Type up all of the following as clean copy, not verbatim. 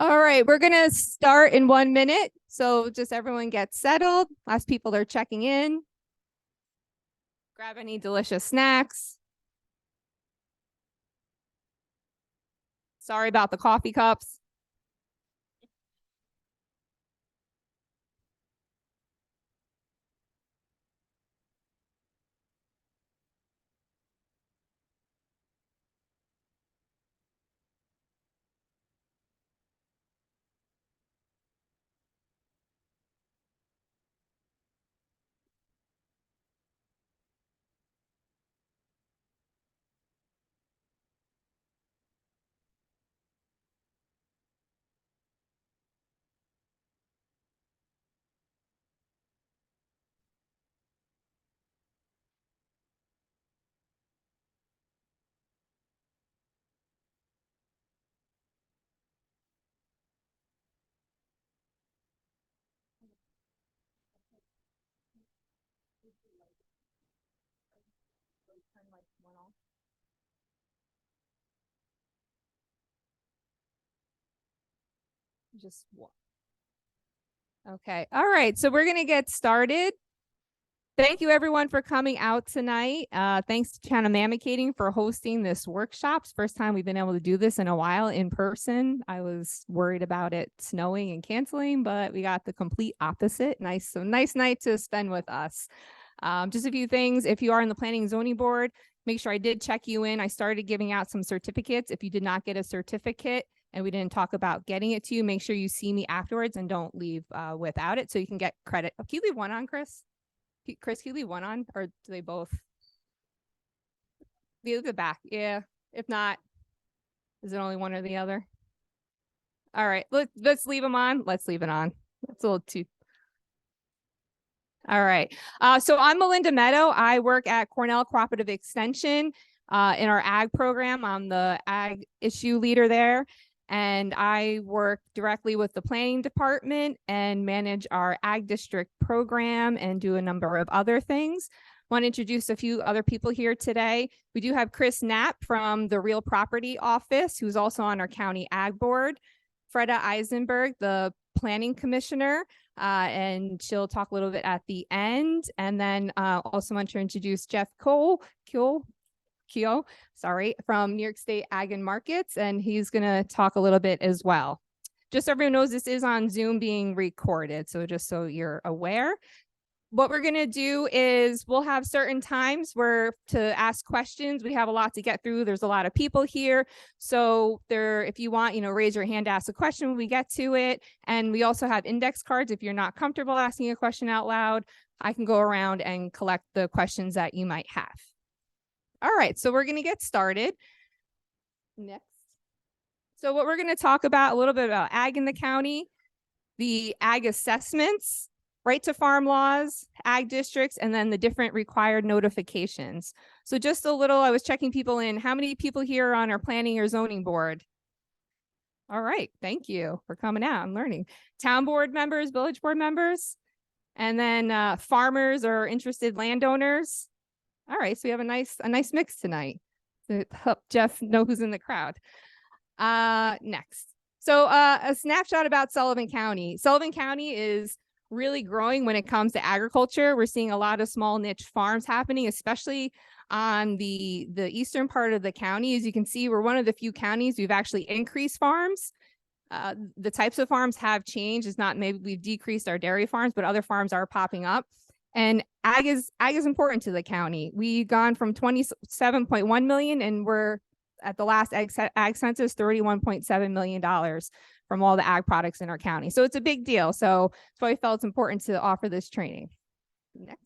All right, we're going to start in 1 minute. So just everyone get settled. As people are checking in, grab any delicious snacks. Sorry about the coffee cups. Just okay. All right. So we're going to get started. Thank you everyone for coming out tonight. Thanks to China Mamicating for hosting this workshops. First time we've been able to do this in a while in person. I was worried about it snowing and canceling, but we got the complete opposite. Nice. So nice night to spend with us. Just a few things. If you are in the Planning and Zoning Board, make sure I did check you in. I started giving out some certificates. If you did not get a certificate and we didn't talk about getting it to you, make sure you see me afterwards and don't leave without it so you can get credit. Oh, can you leave one on, Chris? Chris, can you leave one on, or do they both? Leave the back. Yeah. If not, is it only one or the other? All right. Let's leave them on. Let's leave it on. That's a little too. All right. So I'm Melinda Meadow. I work at Cornell Cooperative Extension in our ag program. I'm the ag issue leader there. And I work directly with the planning department and manage our ag district program and do a number of other things. Want to introduce a few other people here today. We do have Chris Knapp from the Real Property Office, who's also on our county ag board. Freda Eisenberg, the planning commissioner, and she'll talk a little bit at the end. And then also want to introduce Jeff Keo, from New York State Ag and Markets, and he's going to talk a little bit as well. Just so everyone knows, this is on Zoom being recorded, so just so you're aware. What we're going to do is we'll have certain times where to ask questions. We have a lot to get through. There's a lot of people here. So if you want, raise your hand to ask a question when we get to it. And we also have index cards. If you're not comfortable asking a question out loud, I can go around and collect the questions that you might have. All right, so we're going to get started. Next. So what we're going to talk about a little bit about ag in the county, the ag assessments, right to farm laws, ag districts, and then the different required notifications. So just a little, I was checking people in. How many people here are on our planning or zoning board? All right, thank you for coming out and learning. Town board members, village board members, and then farmers or interested landowners. All right, so we have a nice mix tonight to help Jeff know who's in the crowd. Next. So a snapshot about Sullivan County. Sullivan County is really growing when it comes to agriculture. We're seeing a lot of small niche farms happening, especially on the eastern part of the county. As you can see, we're one of the few counties we've actually increased farms. The types of farms have changed. It's not maybe we've decreased our dairy farms, but other farms are popping up. And ag is important to the county. We've gone from 27.1 million, and we're at the last ag census, $31.7 million from all the ag products in our county. So it's a big deal. So that's why I felt it's important to offer this training. Next.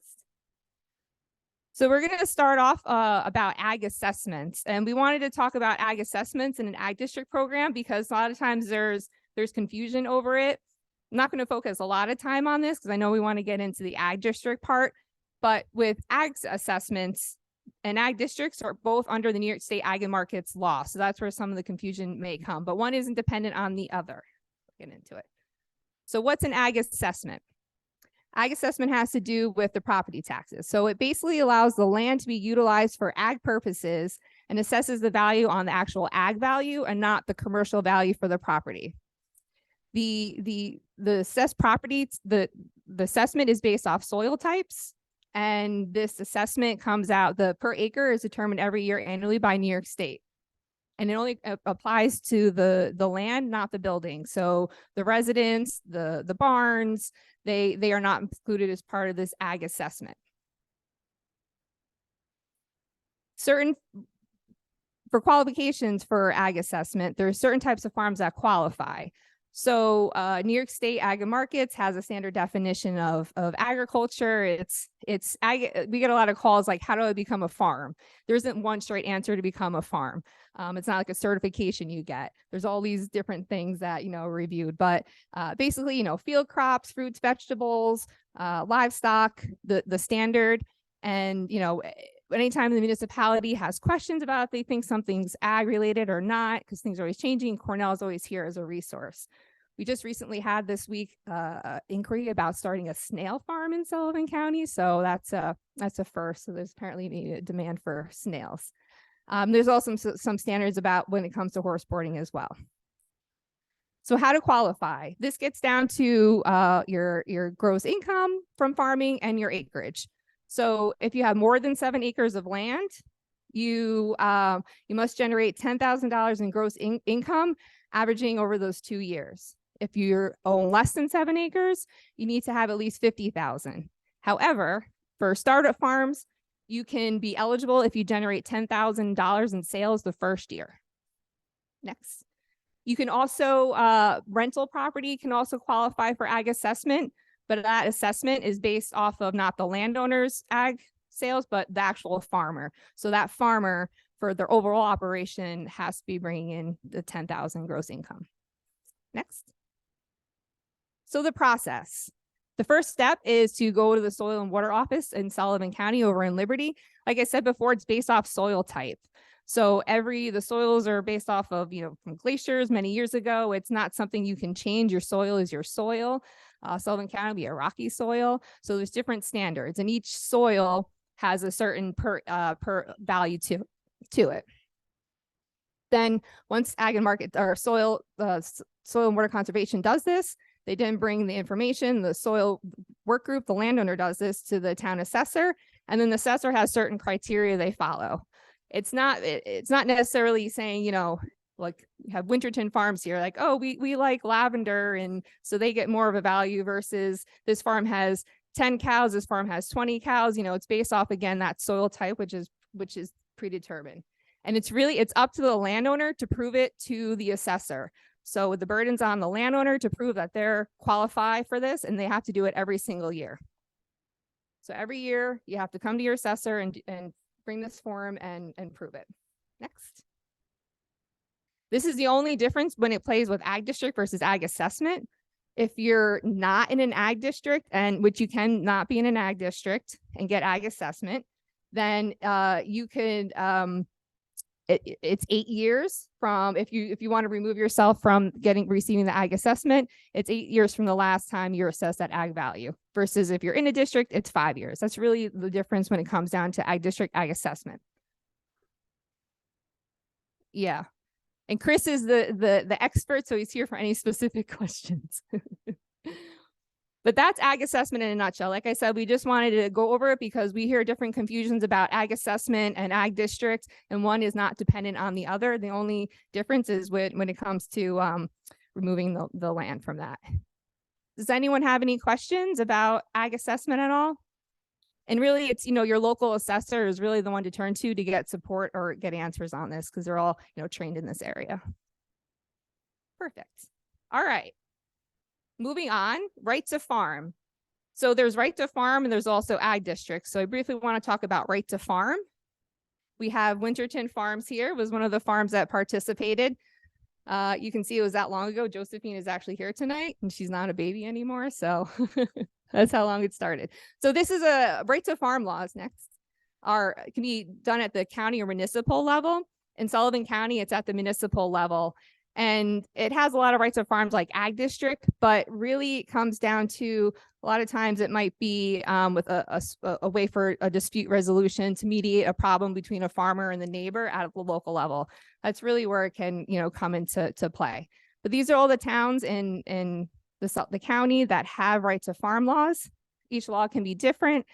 So we're going to start off about ag assessments. And we wanted to talk about ag assessments in an ag district program because a lot of times there's confusion over it. I'm not going to focus a lot of time on this because I know we want to get into the ag district part. But with ag assessments and ag districts are both under the New York State Ag and Markets law. So that's where some of the confusion may come. But one isn't dependent on the other. Get into it. So what's an ag assessment? Ag assessment has to do with the property taxes. So it basically allows the land to be utilized for ag purposes and assesses the value on the actual ag value and not the commercial value for the property. The assessed property, the assessment is based off soil types. And this assessment comes out, the per acre is determined every year annually by New York State. And it only applies to the land, not the building. So the residents, the barns, they are not included as part of this ag assessment. For qualifications for ag assessment, there are certain types of farms that qualify. So New York State Ag and Markets has a standard definition of agriculture. It's ag. We get a lot of calls like, how do I become a farm? There isn't one straight answer to become a farm. It's not like a certification you get. There's all these different things that, are reviewed, but basically, field crops, fruits, vegetables, livestock, the standard. And, anytime the municipality has questions about if they think something's ag related or not, because things are always changing, Cornell is always here as a resource. We just recently had this week inquiry about starting a snail farm in Sullivan County. So that's a first. So there's apparently a demand for snails. There's also some standards about when it comes to horse boarding as well. So how to qualify. This gets down to your gross income from farming and your acreage. So if you have more than 7 acres of land, you must generate $10,000 in gross income, averaging over those 2 years. If you own less than 7 acres, you need to have at least 50,000. However, for startup farms, you can be eligible if you generate $10,000 in sales the first year. Next. You can also, rental property can also qualify for ag assessment, but that assessment is based off of not the landowner's ag sales, but the actual farmer. So that farmer, for their overall operation, has to be bringing in the 10,000 gross income. Next. So the process. The first step is to go to the Soil and Water Office in Sullivan County over in Liberty. Like I said before, it's based off soil type. So the soils are based off of, from glaciers many years ago. It's not something you can change. Your soil is your soil. Sullivan County will be a rocky soil. So there's different standards, and each soil has a certain per value to it. Then once Ag and Market or Soil and Water Conservation does this, they then bring the information, the soil work group, the landowner does this to the town assessor, and then the assessor has certain criteria they follow. It's not necessarily saying, like we have Winterton Farms here, like, oh, we like lavender, and so they get more of a value versus this farm has 10 cows, this farm has 20 cows. It's based off, again, that soil type, which is predetermined. And it's up to the landowner to prove it to the assessor. So the burden's on the landowner to prove that they're qualified for this, and they have to do it every single year. So every year you have to come to your assessor and bring this form and prove it. Next. This is the only difference when it plays with ag district versus ag assessment. If you're not in an ag district, and which you can not be in an ag district and get ag assessment, then you could it's 8 years from if you want to remove yourself from receiving the ag assessment, it's 8 years from the last time you're assessed at ag value, versus if you're in a district, it's 5 years. That's really the difference when it comes down to ag district, ag assessment. Yeah. And Chris is the expert, so he's here for any specific questions. But that's ag assessment in a nutshell. Like I said, we just wanted to go over it because we hear different confusions about ag assessment and ag district, and one is not dependent on the other. The only difference is when it comes to removing the land from that. Does anyone have any questions about ag assessment at all? And really, it's, your local assessor is really the one to turn to get support or get answers on this, because they're all, trained in this area. Perfect. All right. Moving on, right to farm. So there's right to farm, and there's also ag districts. So I briefly want to talk about right to farm. We have Winterton Farms here, was one of the farms that participated. You can see it was that long ago. Josephine is actually here tonight, and she's not a baby anymore. So that's how long it started. So this is a right to farm laws next can be done at the county or municipal level. In Sullivan County, it's at the municipal level. And it has a lot of rights of farms like ag district, but really it comes down to a lot of times it might be with a way for a dispute resolution to mediate a problem between a farmer and the neighbor at the local level. That's really where it can, come into play. But these are all the towns in the county that have right to farm laws. Each law can be different.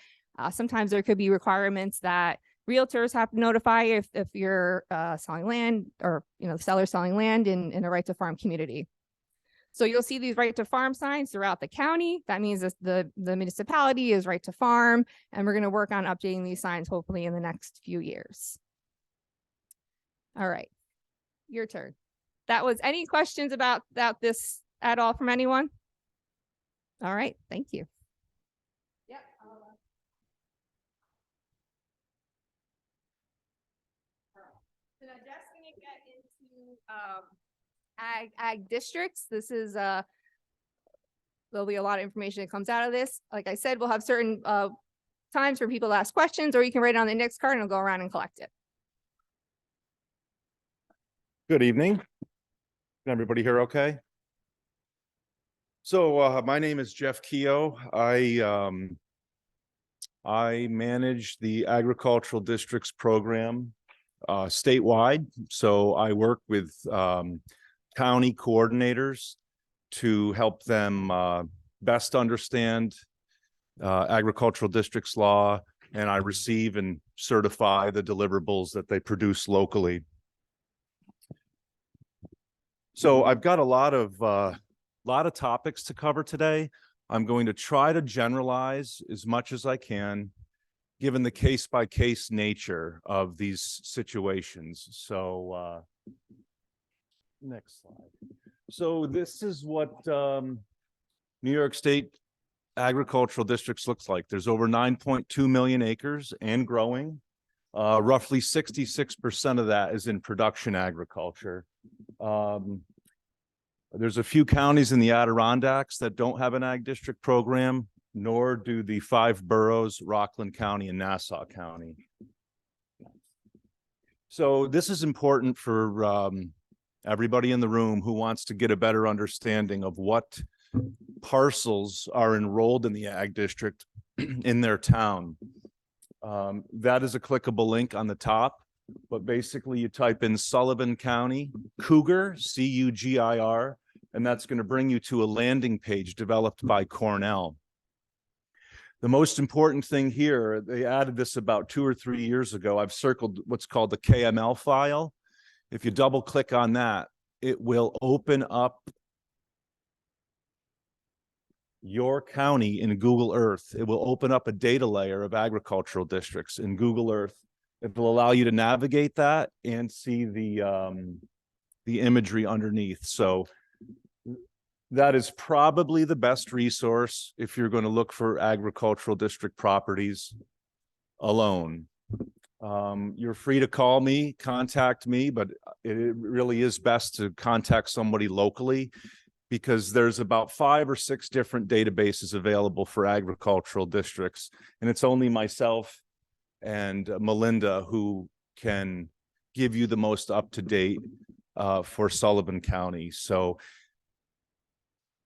Sometimes there could be requirements that realtors have to notify if you're selling land, or the seller selling land in a right to farm community. So you'll see these right to farm signs throughout the county. That means that the municipality is right to farm, and we're going to work on updating these signs hopefully in the next few years. All right, your turn. That was any questions about this at all from anyone? All right, thank you. Yep. So now Jeff's going to get into ag districts. This is there'll be a lot of information that comes out of this. Like I said, we'll have certain times for people to ask questions, or you can write it on the index card and I'll go around and collect it. Good evening. Can everybody hear okay? So my name is Jeff Keogh. I manage the agricultural districts program statewide. So I work with county coordinators to help them best understand agricultural districts law, and I receive and certify the deliverables that they produce locally. So I've got a lot of topics to cover today. I'm going to try to generalize as much as I can, given the case-by-case nature of these situations. So next slide. So this is what New York State agricultural districts looks like. There's over 9.2 million acres and growing. Roughly 66% of that is in production agriculture. There's a few counties in the Adirondacks that don't have an ag district program, nor do the 5 boroughs, Rockland County and Nassau County. So this is important for everybody in the room who wants to get a better understanding of what parcels are enrolled in the ag district in their town. That is a clickable link on the top, but basically you type in Sullivan County, Cougar, C-U-G-I-R, and that's going to bring you to a landing page developed by Cornell. The most important thing here, they added this about 2 or 3 years ago. I've circled what's called the KML file. If you double click on that, it will open up your county in Google Earth. It will open up a data layer of agricultural districts in Google Earth. It will allow you to navigate that and see the imagery underneath. So that is probably the best resource if you're going to look for agricultural district properties alone. You're free to call me, contact me, but it really is best to contact somebody locally, because there's about 5 or 6 different databases available for agricultural districts. And it's only myself and Melinda who can give you the most up-to-date for Sullivan County. So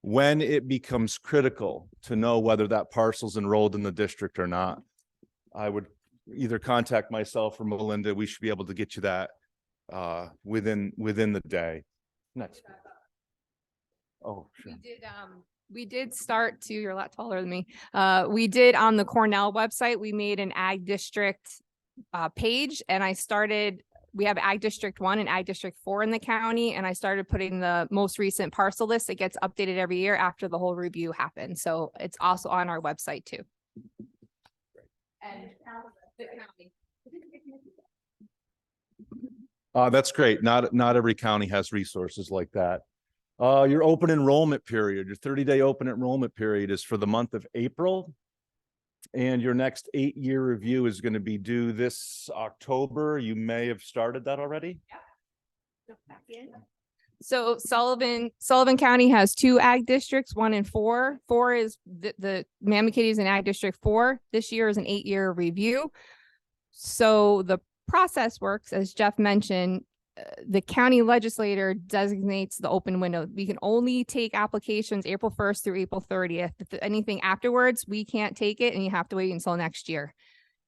when it becomes critical to know whether that parcel's enrolled in the district or not, I would either contact myself or Melinda. We should be able to get you that within the day. Next. Oh, sure. We did start to, you're a lot taller than me. We did on the Cornell website, we made an ag district page, and we have Ag District 1 and Ag District 4 in the county, and I started putting the most recent parcel list. It gets updated every year after the whole review happens. So it's also on our website too. And the county. That's great. Not every county has resources like that. Your open enrollment period, your 30-day open enrollment period is for the month of April. And your next 8-year review is going to be due this October. You may have started that already. Yeah. So Sullivan County has 2 ag districts, 1 and 4. 4 is the Mamakaty is in ag district 4. This year is an 8-year review. So the process works, as Jeff mentioned, the county legislator designates the open window. We can only take applications April 1st through April 30th. If anything afterwards, we can't take it, and you have to wait until next year.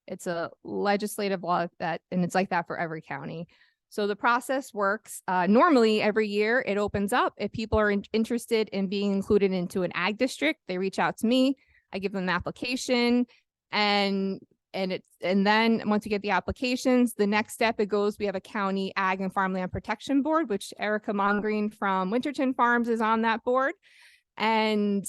It's a legislative law and it's like that for every county. So the process works. Normally every year it opens up. If people are interested in being included into an ag district, they reach out to me. I give them an application, and then once we get the applications, the next step, we have a county ag and farmland protection board, which Erica Mongreen from Winterton Farms is on that board. And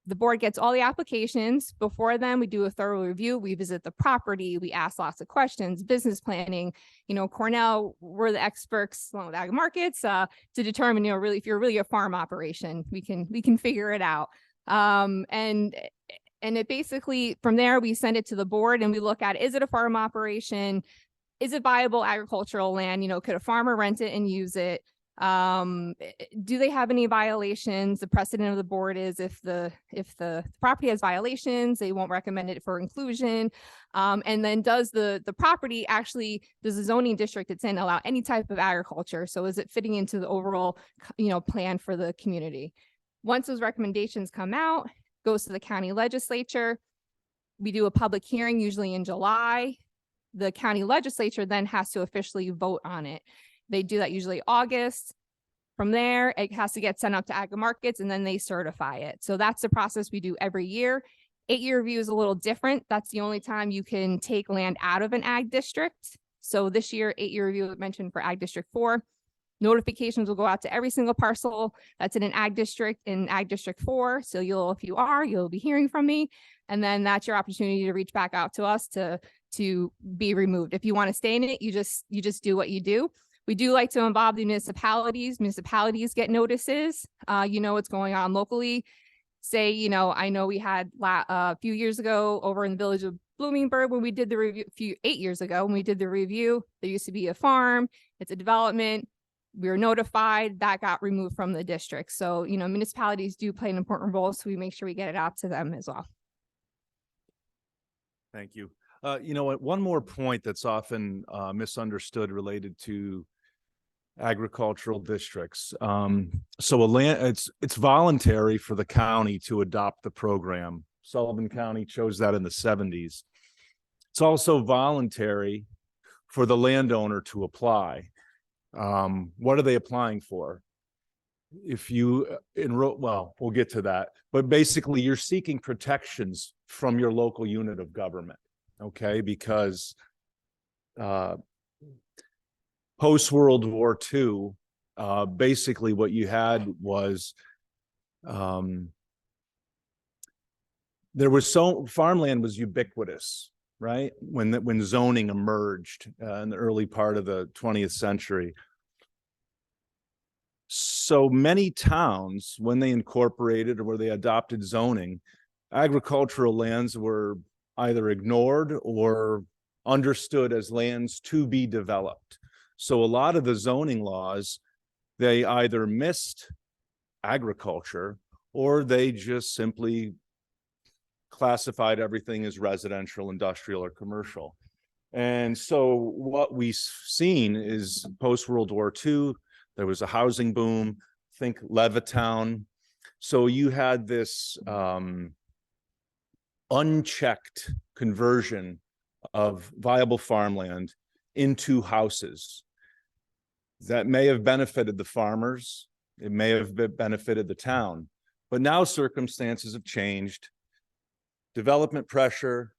the board gets all the applications. Before then, we do a thorough review. We visit the property. We ask lots of questions, business planning. Cornell, we're the experts along with ag markets to determine, really, if you're really a farm operation, we can figure it out. And it basically, from there, we send it to the board and we look at, is it a farm operation? Is it viable agricultural land? Could a farmer rent it and use it? Do they have any violations? The precedent of the board is if the property has violations, they won't recommend it for inclusion. And then does the property actually, does the zoning district it's in allow any type of agriculture? So is it fitting into the overall, plan for the community? Once those recommendations come out, goes to the county legislature. We do a public hearing, usually in July. The county legislature then has to officially vote on it. They do that usually August. From there, it has to get sent up to ag markets and then they certify it. So that's the process we do every year. 8-year review is a little different. That's the only time you can take land out of an ag district. So this year, 8-year review mentioned for ag district 4. Notifications will go out to every single parcel that's in an ag district in ag district 4. So you'll be hearing from me. And then that's your opportunity to reach back out to us to be removed. If you want to stay in it, you just do what you do. We do like to involve the municipalities. Municipalities get notices. What's going on locally. Say, I know we had a few years ago over in the village of Bloomingburg when we did the review, 8 years ago when we did the review, there used to be a farm. It's a development. We were notified that got removed from the district. So, municipalities do play an important role. So we make sure we get it out to them as well. Thank you. One more point that's often misunderstood related to agricultural districts. It's voluntary for the county to adopt the program. Sullivan County chose that in the 70s. It's also voluntary for the landowner to apply. What are they applying for? If you enroll, well, we'll get to that, but basically you're seeking protections from your local unit of government, okay? Because post-World War II, basically what you had was farmland was ubiquitous, right? When zoning emerged in the early part of the 20th century. So many towns, when they incorporated or where they adopted zoning, agricultural lands were either ignored or understood as lands to be developed. So a lot of the zoning laws, they either missed agriculture or they just simply classified everything as residential, industrial, or commercial. And so what we've seen is post-World War II, there was a housing boom, think Levittown. So you had this unchecked conversion of viable farmland into houses. That may have benefited the farmers. It may have benefited the town. But now circumstances have changed. Development pressure,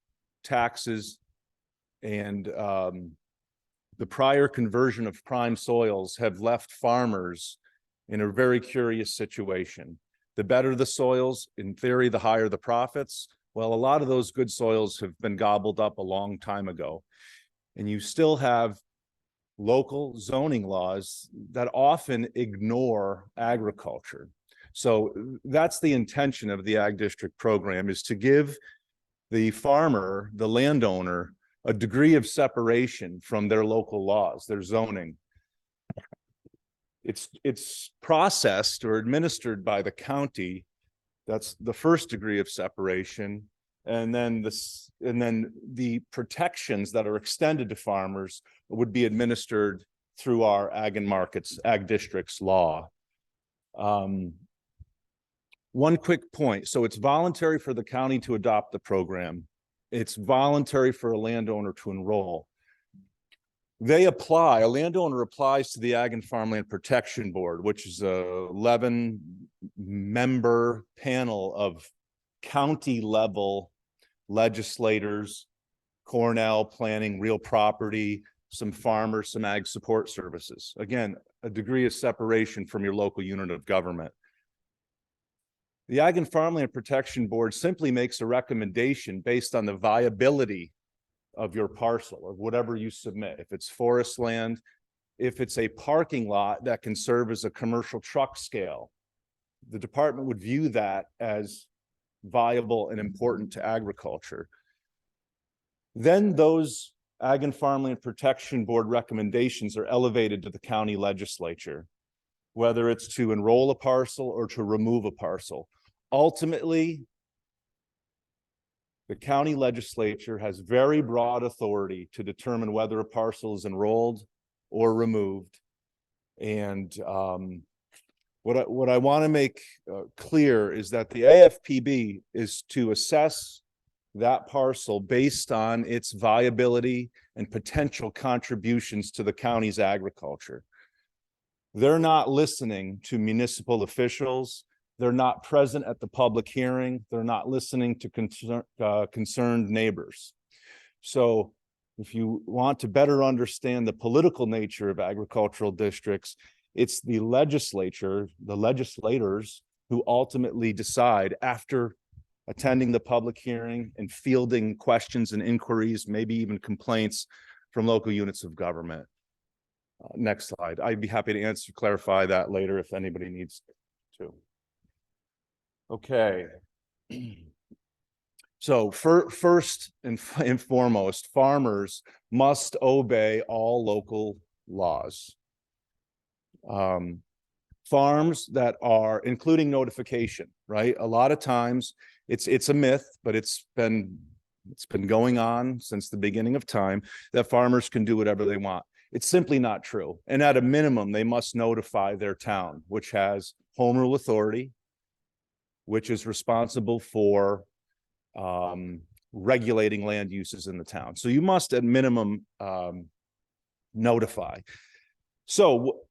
taxes, and the prior conversion of prime soils have left farmers in a very curious situation. The better the soils, in theory, the higher the profits. Well, a lot of those good soils have been gobbled up a long time ago. And you still have local zoning laws that often ignore agriculture. So that's the intention of the Ag District program, is to give the farmer, the landowner, a degree of separation from their local laws, their zoning. It's processed or administered by the county. That's the first degree of separation. And then the protections that are extended to farmers would be administered through our ag and markets, ag districts law. One quick point. So it's voluntary for the county to adopt the program. It's voluntary for a landowner to enroll. a landowner applies to the Ag and Farmland Protection Board, which is a 11-member panel of county level legislators, Cornell, planning, real property, some farmers, some ag support services. Again, a degree of separation from your local unit of government. The Ag and Farmland Protection Board simply makes a recommendation based on the viability of your parcel, of whatever you submit. If it's forest land, if it's a parking lot that can serve as a commercial truck scale, the department would view that as viable and important to agriculture. Then those Ag and Farmland Protection Board recommendations are elevated to the county legislature, whether it's to enroll a parcel or to remove a parcel. Ultimately, the county legislature has very broad authority to determine whether a parcel is enrolled or removed. And what I want to make clear is that the AFPB is to assess that parcel based on its viability and potential contributions to the county's agriculture. They're not listening to municipal officials. They're not present at the public hearing. They're not listening to concerned neighbors. So if you want to better understand the political nature of agricultural districts, it's the legislature, the legislators, who ultimately decide after attending the public hearing and fielding questions and inquiries, maybe even complaints from local units of government. Next slide. I'd be happy to clarify that later if anybody needs to. Okay. So first and foremost, farmers must obey all local laws. Farms that are, including notification, right? A lot of times it's a myth, but it's been going on since the beginning of time that farmers can do whatever they want. It's simply not true. And at a minimum, they must notify their town, which has home rule authority, which is responsible for regulating land uses in the town. So you must at minimum notify. So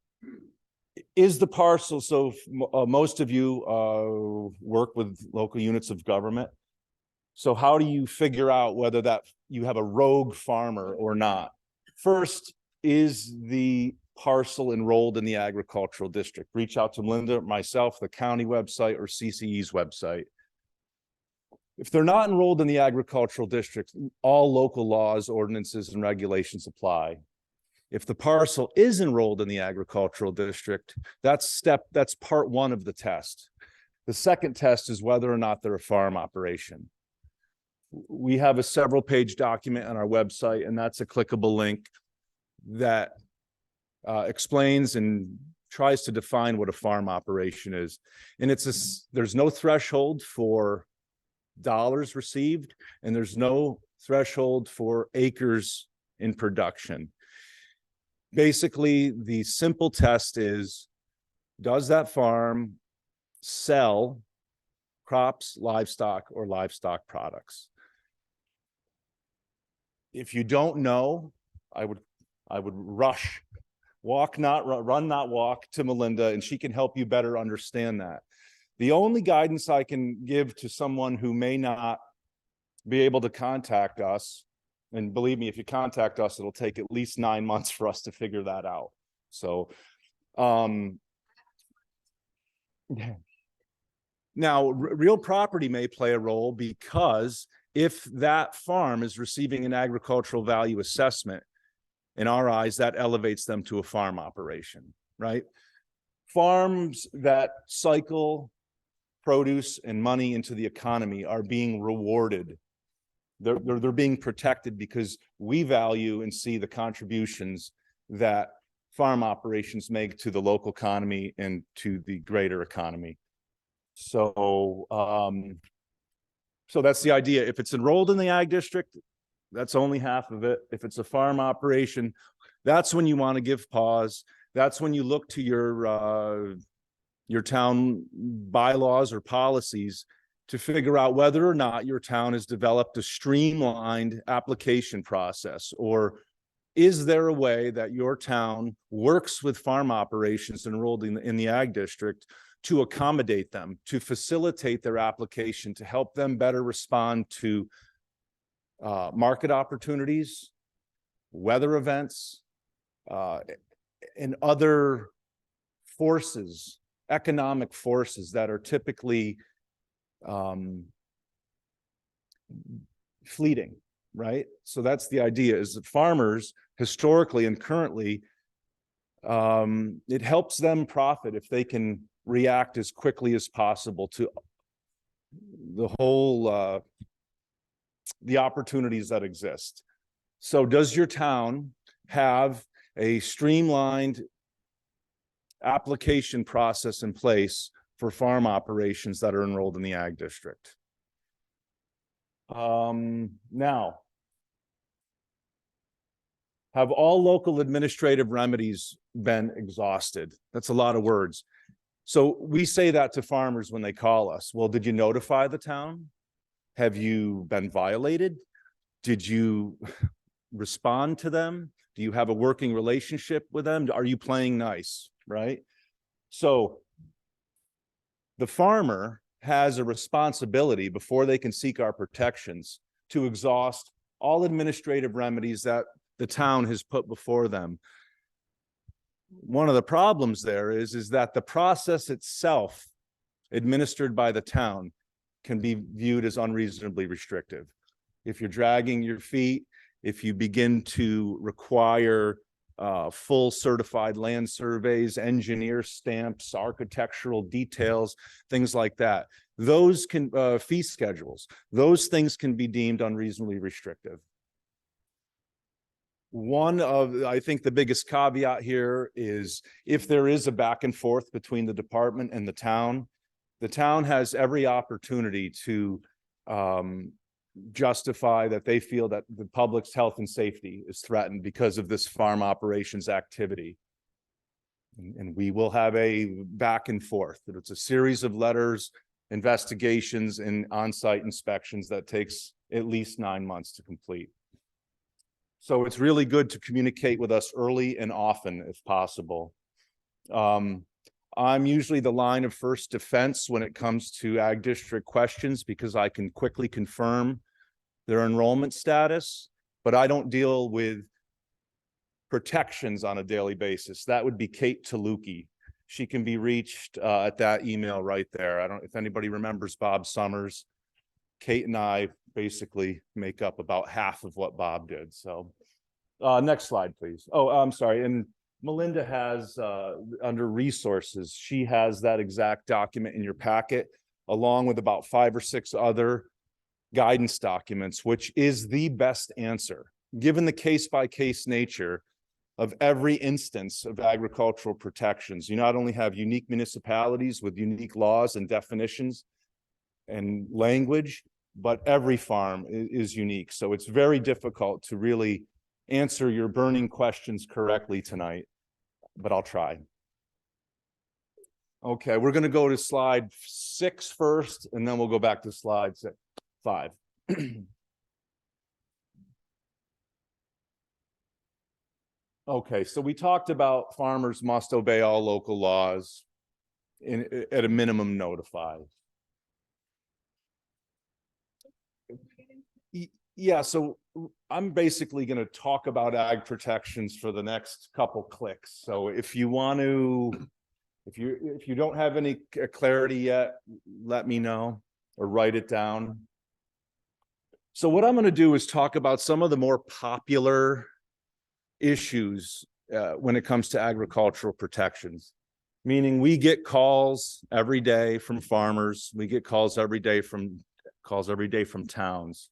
is the parcel, so most of you work with local units of government. So how do you figure out whether that you have a rogue farmer or not? First, is the parcel enrolled in the agricultural district? Reach out to Linda, myself, the county website, or CCE's website. If they're not enrolled in the agricultural district, all local laws, ordinances, and regulations apply. If the parcel is enrolled in the agricultural district, that's part one of the test. The second test is whether or not they're a farm operation. We have a several-page document on our website, and that's a clickable link that explains and tries to define what a farm operation is. And there's no threshold for dollars received, and there's no threshold for acres in production. Basically, the simple test is, does that farm sell crops, livestock, or livestock products? If you don't know, I would run, not walk to Melinda, and she can help you better understand that. The only guidance I can give to someone who may not be able to contact us, and believe me, if you contact us, it'll take at least 9 months for us to figure that out. So, now real property may play a role, because if that farm is receiving an agricultural value assessment, in our eyes, that elevates them to a farm operation, right? Farms that cycle produce and money into the economy are being rewarded. They're being protected because we value and see the contributions that farm operations make to the local economy and to the greater economy. So, so that's the idea. If it's enrolled in the ag district, that's only half of it. If it's a farm operation, that's when you want to give pause. That's when you look to your town bylaws or policies to figure out whether or not your town has developed a streamlined application process, or is there a way that your town works with farm operations enrolled in the ag district to accommodate them, to facilitate their application, to help them better respond to market opportunities, weather events, and other forces, economic forces that are typically fleeting, right? So that's the idea, is that farmers historically and currently, it helps them profit if they can react as quickly as possible to the whole the opportunities that exist. So does your town have a streamlined application process in place for farm operations that are enrolled in the ag district? Now, have all local administrative remedies been exhausted? That's a lot of words. So we say that to farmers when they call us. Well, did you notify the town? Have you been violated? Did you respond to them? Do you have a working relationship with them? Are you playing nice, right? So the farmer has a responsibility before they can seek our protections to exhaust all administrative remedies that the town has put before them. One of the problems there is that the process itself, administered by the town, can be viewed as unreasonably restrictive. If you're dragging your feet, if you begin to require full certified land surveys, engineer stamps, architectural details, things like that, those can fee schedules, those things can be deemed unreasonably restrictive. One of, I think, the biggest caveat here is if there is a back and forth between the department and the town has every opportunity to justify that they feel that the public's health and safety is threatened because of this farm operations activity. And we will have a back and forth. It's a series of letters, investigations, and on-site inspections that takes at least 9 months to complete. So it's really good to communicate with us early and often if possible. I'm usually the line of first defense when it comes to ag district questions because I can quickly confirm their enrollment status, but I don't deal with protections on a daily basis. That would be Kate Taluki. She can be reached at that email right there. I don't know if anybody remembers Bob Summers. Kate and I basically make up about half of what Bob did. So next slide, please. Oh, I'm sorry. And Melinda has under resources, she has that exact document in your packet, along with about 5 or 6 other guidance documents, which is the best answer. Given the case-by-case nature of every instance of agricultural protections, you not only have unique municipalities with unique laws and definitions and language, but every farm is unique. So it's very difficult to really answer your burning questions correctly tonight, but I'll try. Okay, we're going to go to slide 6 first, and then we'll go back to slide 5. Okay, so we talked about farmers must obey all local laws, at a minimum notify. Yeah, so I'm basically going to talk about ag protections for the next couple clicks. So if you want to, if you don't have any clarity yet, let me know or write it down. So what I'm going to do is talk about some of the more popular issues when it comes to agricultural protections, meaning we get calls every day from farmers. We get calls every day from towns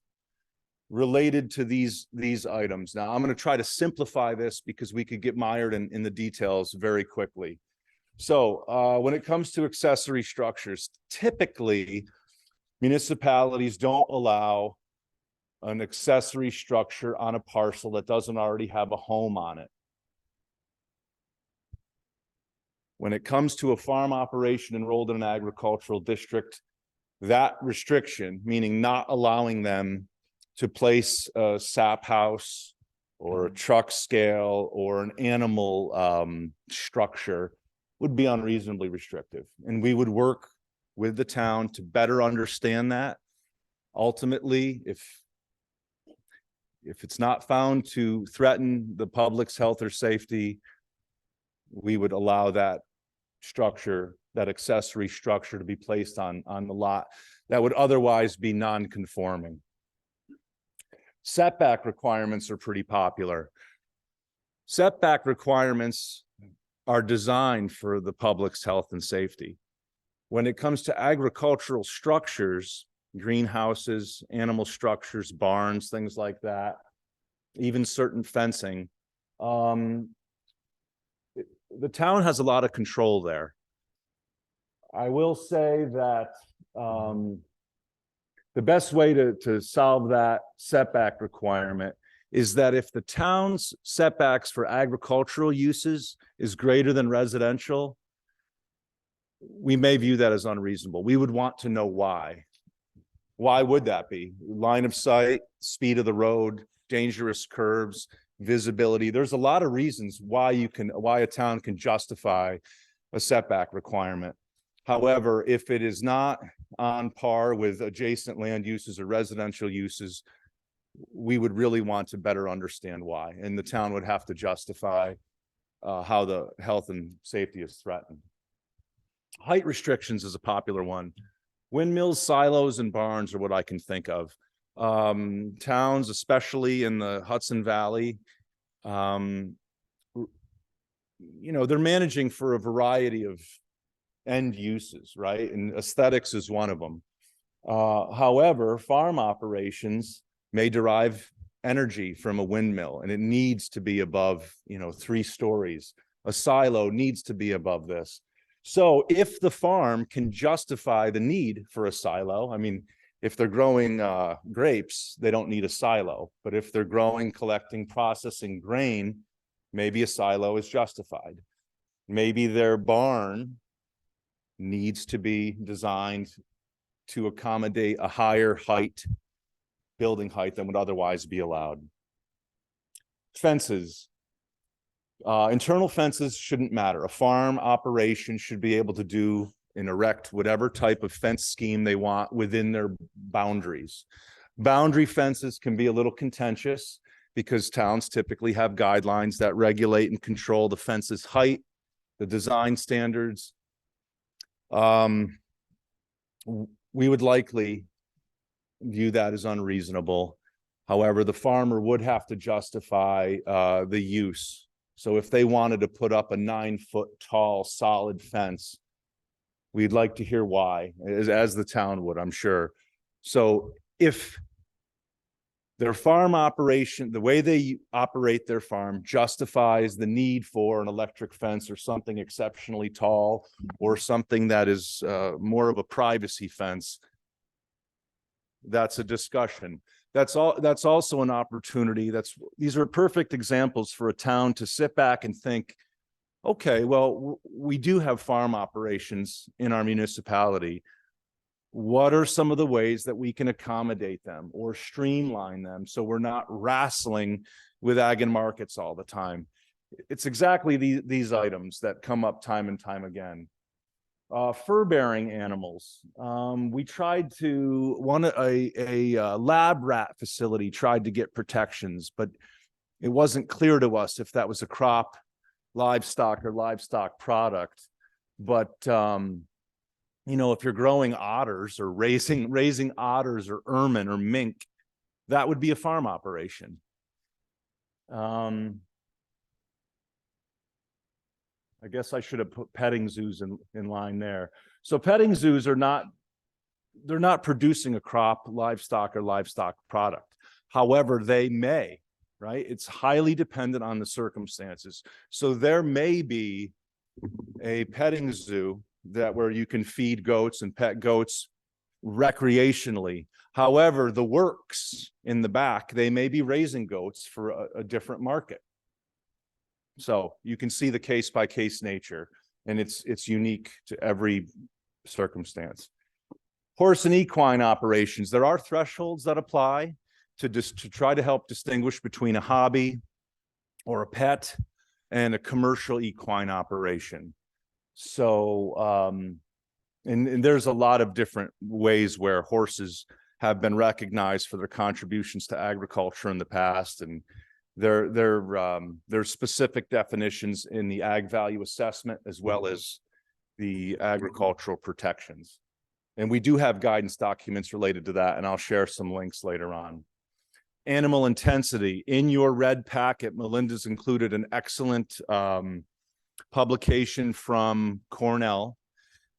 related to these items. Now, I'm going to try to simplify this because we could get mired in the details very quickly. So when it comes to accessory structures, typically municipalities don't allow an accessory structure on a parcel that doesn't already have a home on it. When it comes to a farm operation enrolled in an agricultural district, that restriction, meaning not allowing them to place a sap house or a truck scale or an animal structure would be unreasonably restrictive. And we would work with the town to better understand that. Ultimately, if it's not found to threaten the public's health or safety, we would allow that structure, that accessory structure, to be placed on the lot that would otherwise be non-conforming. Setback requirements are pretty popular. Setback requirements are designed for the public's health and safety. When it comes to agricultural structures, greenhouses, animal structures, barns, things like that, even certain fencing, the town has a lot of control there. I will say that the best way to solve that setback requirement is that if the town's setbacks for agricultural uses is greater than residential, we may view that as unreasonable. We would want to know why. Why would that be? Line of sight, speed of the road, dangerous curves, visibility. There's a lot of reasons why a town can justify a setback requirement. However, if it is not on par with adjacent land uses or residential uses, we would really want to better understand why, and the town would have to justify how the health and safety is threatened. Height restrictions is a popular one. Windmills, silos, and barns are what I can think of. Towns, especially in the Hudson Valley, they're managing for a variety of end uses, right? And aesthetics is one of them. However, farm operations may derive energy from a windmill, and it needs to be above, 3 stories. A silo needs to be above this. So if the farm can justify the need for a silo, I mean, if they're growing grapes, they don't need a silo. But if they're growing, collecting, processing grain, maybe a silo is justified. Maybe their barn needs to be designed to accommodate a higher building height than would otherwise be allowed. Fences. Internal fences shouldn't matter. A farm operation should be able to do and erect whatever type of fence scheme they want within their boundaries. Boundary fences can be a little contentious because towns typically have guidelines that regulate and control the fence's height, the design standards. We would likely view that as unreasonable. However, the farmer would have to justify the use. So if they wanted to put up a 9-foot tall solid fence, we'd like to hear why, as the town would, I'm sure. So if their farm operation, the way they operate their farm, justifies the need for an electric fence or something exceptionally tall or something that is more of a privacy fence, that's a discussion. That's also an opportunity. These are perfect examples for a town to sit back and think, okay, well, we do have farm operations in our municipality. What are some of the ways that we can accommodate them or streamline them so we're not wrestling with ag and markets all the time? It's exactly these items that come up time and time again. Fur-bearing animals. We tried to, a lab rat facility tried to get protections, but it wasn't clear to us if that was a crop, livestock, or livestock product. But if you're growing otters or raising otters or ermine or mink, that would be a farm operation. I guess I should have put petting zoos in line there. So petting zoos they're not producing a crop, livestock, or livestock product. However, they may, right? It's highly dependent on the circumstances. So there may be a petting zoo where you can feed goats and pet goats recreationally. However, the works in the back, they may be raising goats for a different market. So you can see the case by case nature, and it's unique to every circumstance. Horse and equine operations, there are thresholds that apply. to try to help distinguish between a hobby or a pet and a commercial equine operation. So, and there's a lot of different ways where horses have been recognized for their contributions to agriculture in the past, and there's specific definitions in the ag value assessment as well as the agricultural protections. And we do have guidance documents related to that, and I'll share some links later on. Animal intensity. In your red packet, Melinda's included an excellent publication from Cornell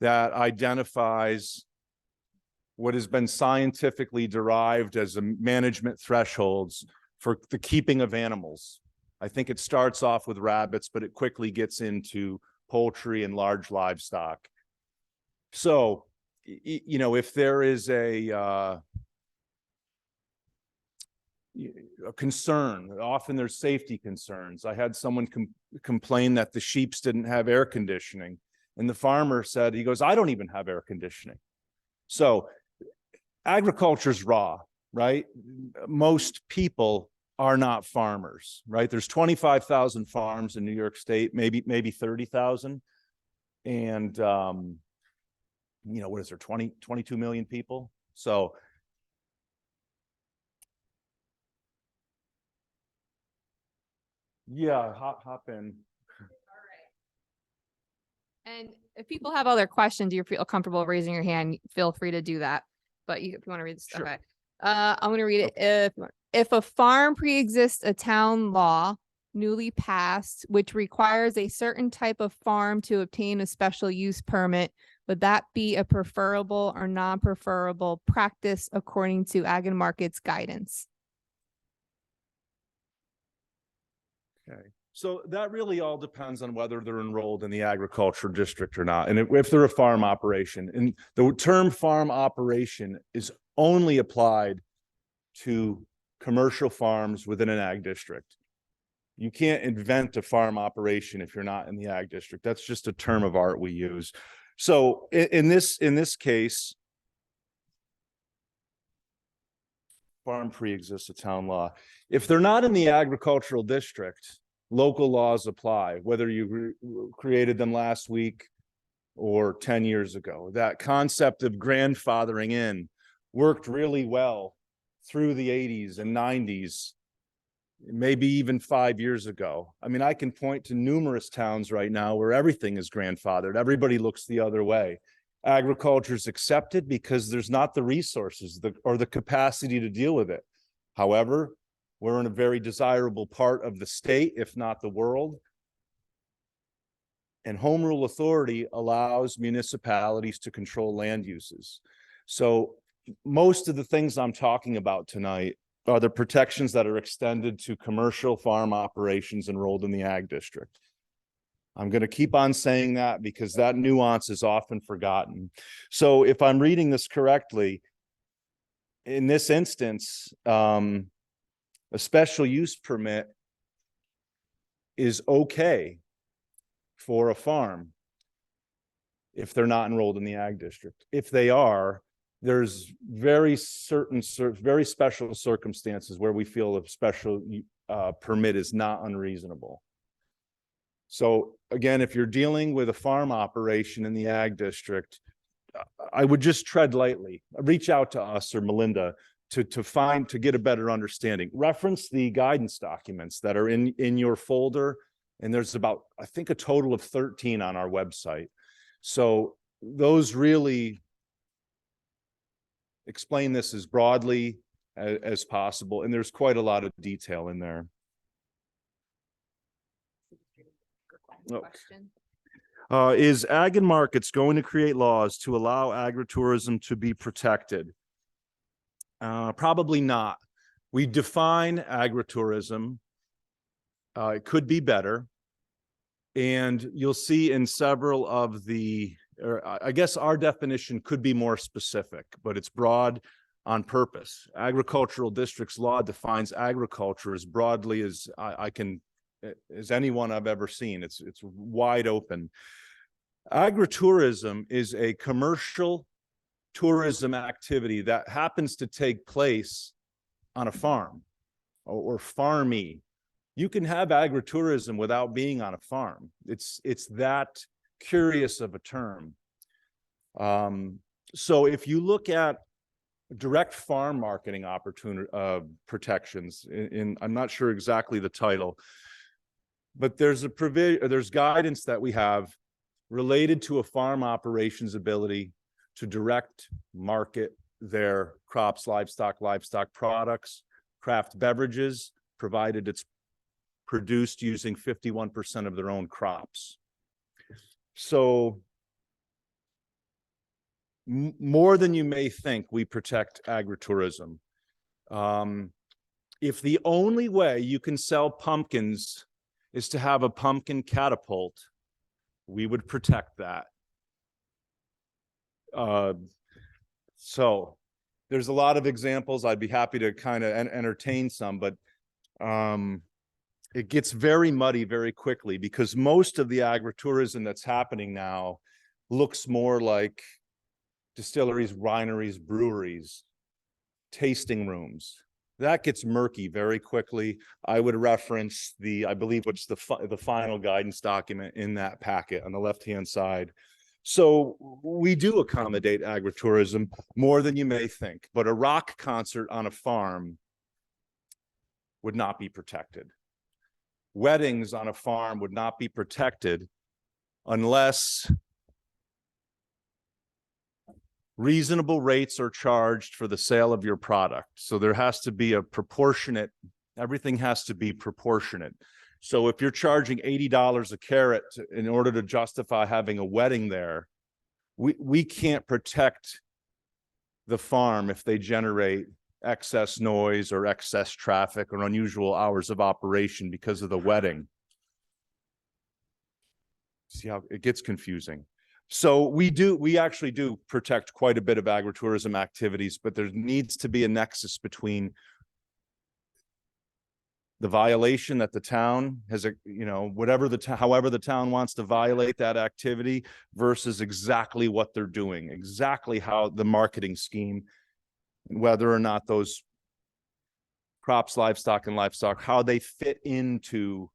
that identifies what has been scientifically derived as a management thresholds for the keeping of animals. I think it starts off with rabbits, but it quickly gets into poultry and large livestock. So, you know, if there is a concern, often there's safety concerns. I had someone complain that the sheeps didn't have air conditioning, and the farmer said, he goes, I don't even have air conditioning. So agriculture's raw, right? Most people are not farmers, right? There's 25,000 farms in New York State, maybe 30,000. And, you know, what is there, 22 million people? So yeah, hop in. And if people have other questions, you feel comfortable raising your hand, feel free to do that. But if you want to read this, Sure. okay. I'm going to read it. If a farm pre-exists a town law newly passed, which requires a certain type of farm to obtain a special use permit, would that be a preferable or non-preferable practice according to Ag and Markets guidance? Okay. So that really all depends on whether they're enrolled in the agriculture district or not. And if they're a farm operation, and the term farm operation is only applied to commercial farms within an ag district. You can't invent a farm operation if you're not in the ag district. That's just a term of art we use. So in this case, farm pre-exists a town law. If they're not in the agricultural district, local laws apply, whether you created them last week or 10 years ago. That concept of grandfathering in worked really well through the 80s and 90s, maybe even 5 years ago. I mean, I can point to numerous towns right now where everything is grandfathered. Everybody looks the other way. Agriculture is accepted because there's not the resources or the capacity to deal with it. However, we're in a very desirable part of the state, if not the world. And home rule authority allows municipalities to control land uses. So most of the things I'm talking about tonight are the protections that are extended to commercial farm operations enrolled in the ag district. I'm going to keep on saying that because that nuance is often forgotten. So if I'm reading this correctly, in this instance, a special use permit is okay for a farm if they're not enrolled in the ag district. If they are, there's very special circumstances where we feel a special permit is not unreasonable. So again, if you're dealing with a farm operation in the ag district, I would just tread lightly. Reach out to us or Melinda to get a better understanding. Reference the guidance documents that are in your folder, and there's about, I think, a total of 13 on our website. So those really explain this as broadly as possible, and there's quite a lot of detail in there. Is Ag and Markets going to create laws to allow agritourism to be protected? Probably not. We define agritourism. It could be better. And you'll see in several of I guess our definition could be more specific, but it's broad on purpose. Agricultural districts law defines agriculture as broadly as as anyone I've ever seen. It's wide open. Agritourism is a commercial tourism activity that happens to take place on a farm or farmy. You can have agritourism without being on a farm. It's that curious of a term. So if you look at direct farm marketing opportunity protections I'm not sure exactly the title, but there's guidance that we have related to a farm operation's ability to direct market their crops, livestock products, craft beverages, provided it's produced using 51% of their own crops. So more than you may think, we protect agritourism. If the only way you can sell pumpkins is to have a pumpkin catapult, we would protect that. So there's a lot of examples. I'd be happy to kind of entertain some, but it gets very muddy very quickly because most of the agritourism that's happening now looks more like distilleries, wineries, breweries, tasting rooms. That gets murky very quickly. I would reference I believe what's the final guidance document in that packet on the left-hand side. So we do accommodate agritourism more than you may think, but a rock concert on a farm would not be protected. Weddings on a farm would not be protected unless reasonable rates are charged for the sale of your product. So there has to be a proportionate, everything has to be proportionate. So if you're charging $80 a carat in order to justify having a wedding there, we can't protect the farm if they generate excess noise or excess traffic or unusual hours of operation because of the wedding. See how it gets confusing. So we actually do protect quite a bit of agritourism activities, but there needs to be a nexus between the violation that the town has, however the town wants to violate that activity versus exactly what they're doing, exactly how the marketing scheme, whether or not those crops, livestock, how they fit into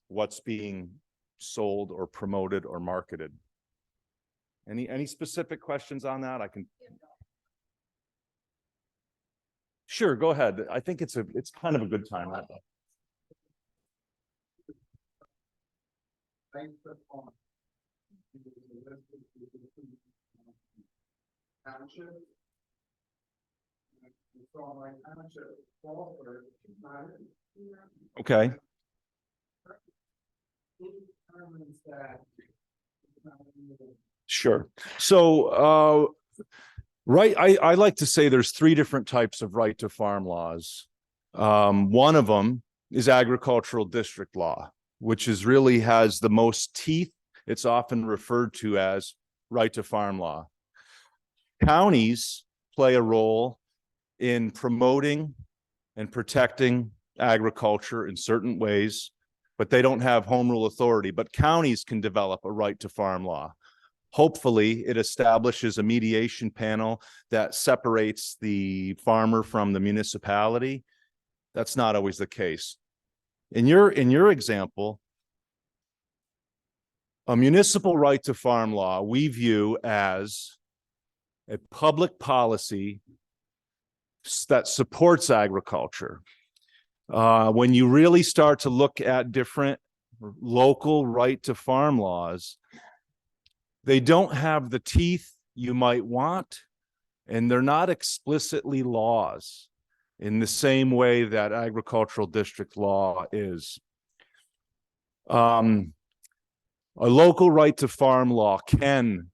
what's being sold or promoted or marketed. Any specific questions on that? I can. Sure, go ahead. I think it's kind of a good time. Okay. Sure. So, right, I like to say there's three different types of right to farm laws. One of them is agricultural district law, which really has the most teeth. It's often referred to as right to farm law. Counties play a role in promoting and protecting agriculture in certain ways, but they don't have home rule authority. But counties can develop a right to farm law. Hopefully, it establishes a mediation panel that separates the farmer from the municipality. That's not always the case. In your example, a municipal right to farm law we view as a public policy that supports agriculture. When you really start to look at different local right to farm laws, they don't have the teeth you might want, and they're not explicitly laws in the same way that agricultural district law is. A local right to farm law can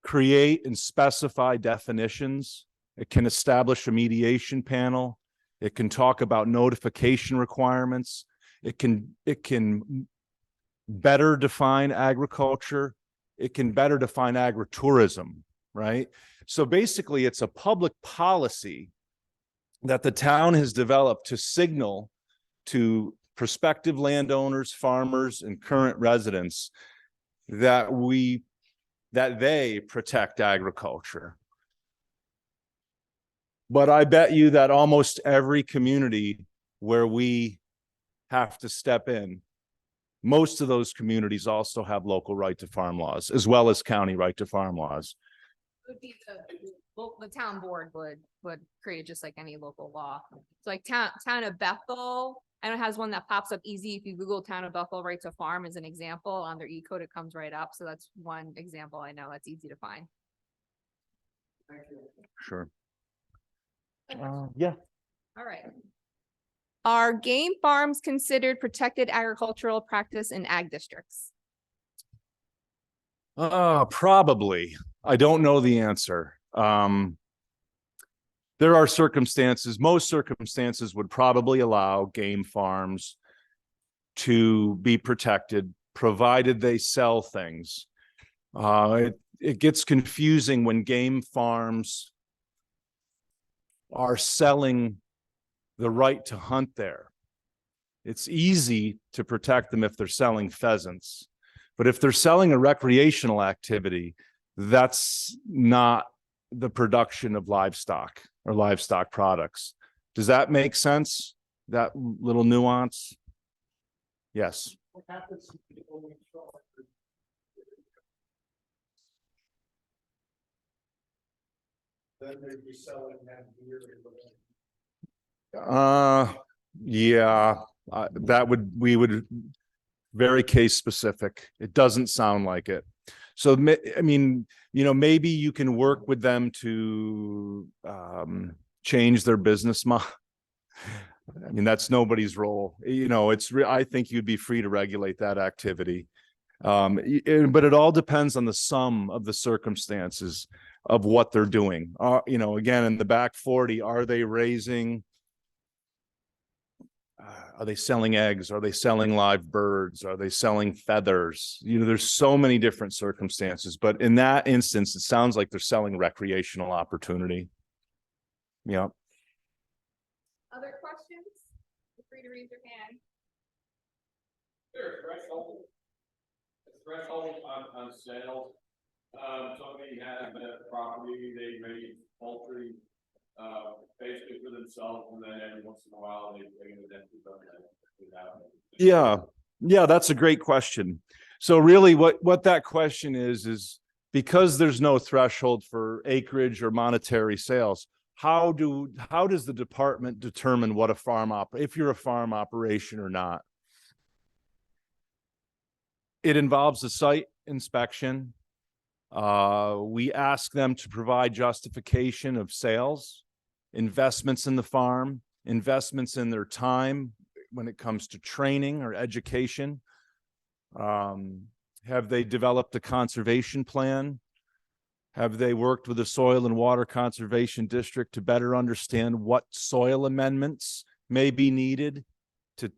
create and specify definitions. It can establish a mediation panel. It can talk about notification requirements. It can better define agriculture. It can better define agritourism, right? So basically, it's a public policy that the town has developed to signal to prospective landowners, farmers, and current residents that they protect agriculture. But I bet you that almost every community where we have to step in, most of those communities also have local right to farm laws, as well as county right to farm laws. Would be the town board would create just like any local law. So like town of Bethel, I know it has one that pops up easy. If you Google town of Bethel right to farm as an example on their E-code, it comes right up. So that's one example I know that's easy to find. Sure. Yeah. All right. Are game farms considered protected agricultural practice in ag districts? Probably. I don't know the answer. There are circumstances, most circumstances would probably allow game farms to be protected, provided they sell things. It gets confusing when game farms are selling the right to hunt there. It's easy to protect them if they're selling pheasants, but if they're selling a recreational activity, that's not the production of livestock or livestock products. Does that make sense? That little nuance? Yes. What happens if people only show up? Then they'd be selling that beer. Yeah, we would very case specific. It doesn't sound like it. So, I mean, maybe you can work with them to change their business model. I mean, that's nobody's role. I think you'd be free to regulate that activity. But it all depends on the sum of the circumstances of what they're doing. Again, in the back 40, are they raising? Are they selling eggs? Are they selling live birds? Are they selling feathers? There's so many different circumstances, but in that instance, it sounds like they're selling recreational opportunity. Yeah. Other questions? Feel free to raise your hand. There, threshold on sales. Somebody has a property, they raise poultry, basically for themselves, and then every once in a while they bring it in. Yeah, that's a great question. So really what that question is because there's no threshold for acreage or monetary sales, how does the department determine what if you're a farm operation or not? It involves a site inspection. We ask them to provide justification of sales, investments in the farm, investments in their time when it comes to training or education. Have they developed a conservation plan? Have they worked with the Soil and Water Conservation District to better understand what soil amendments may be needed to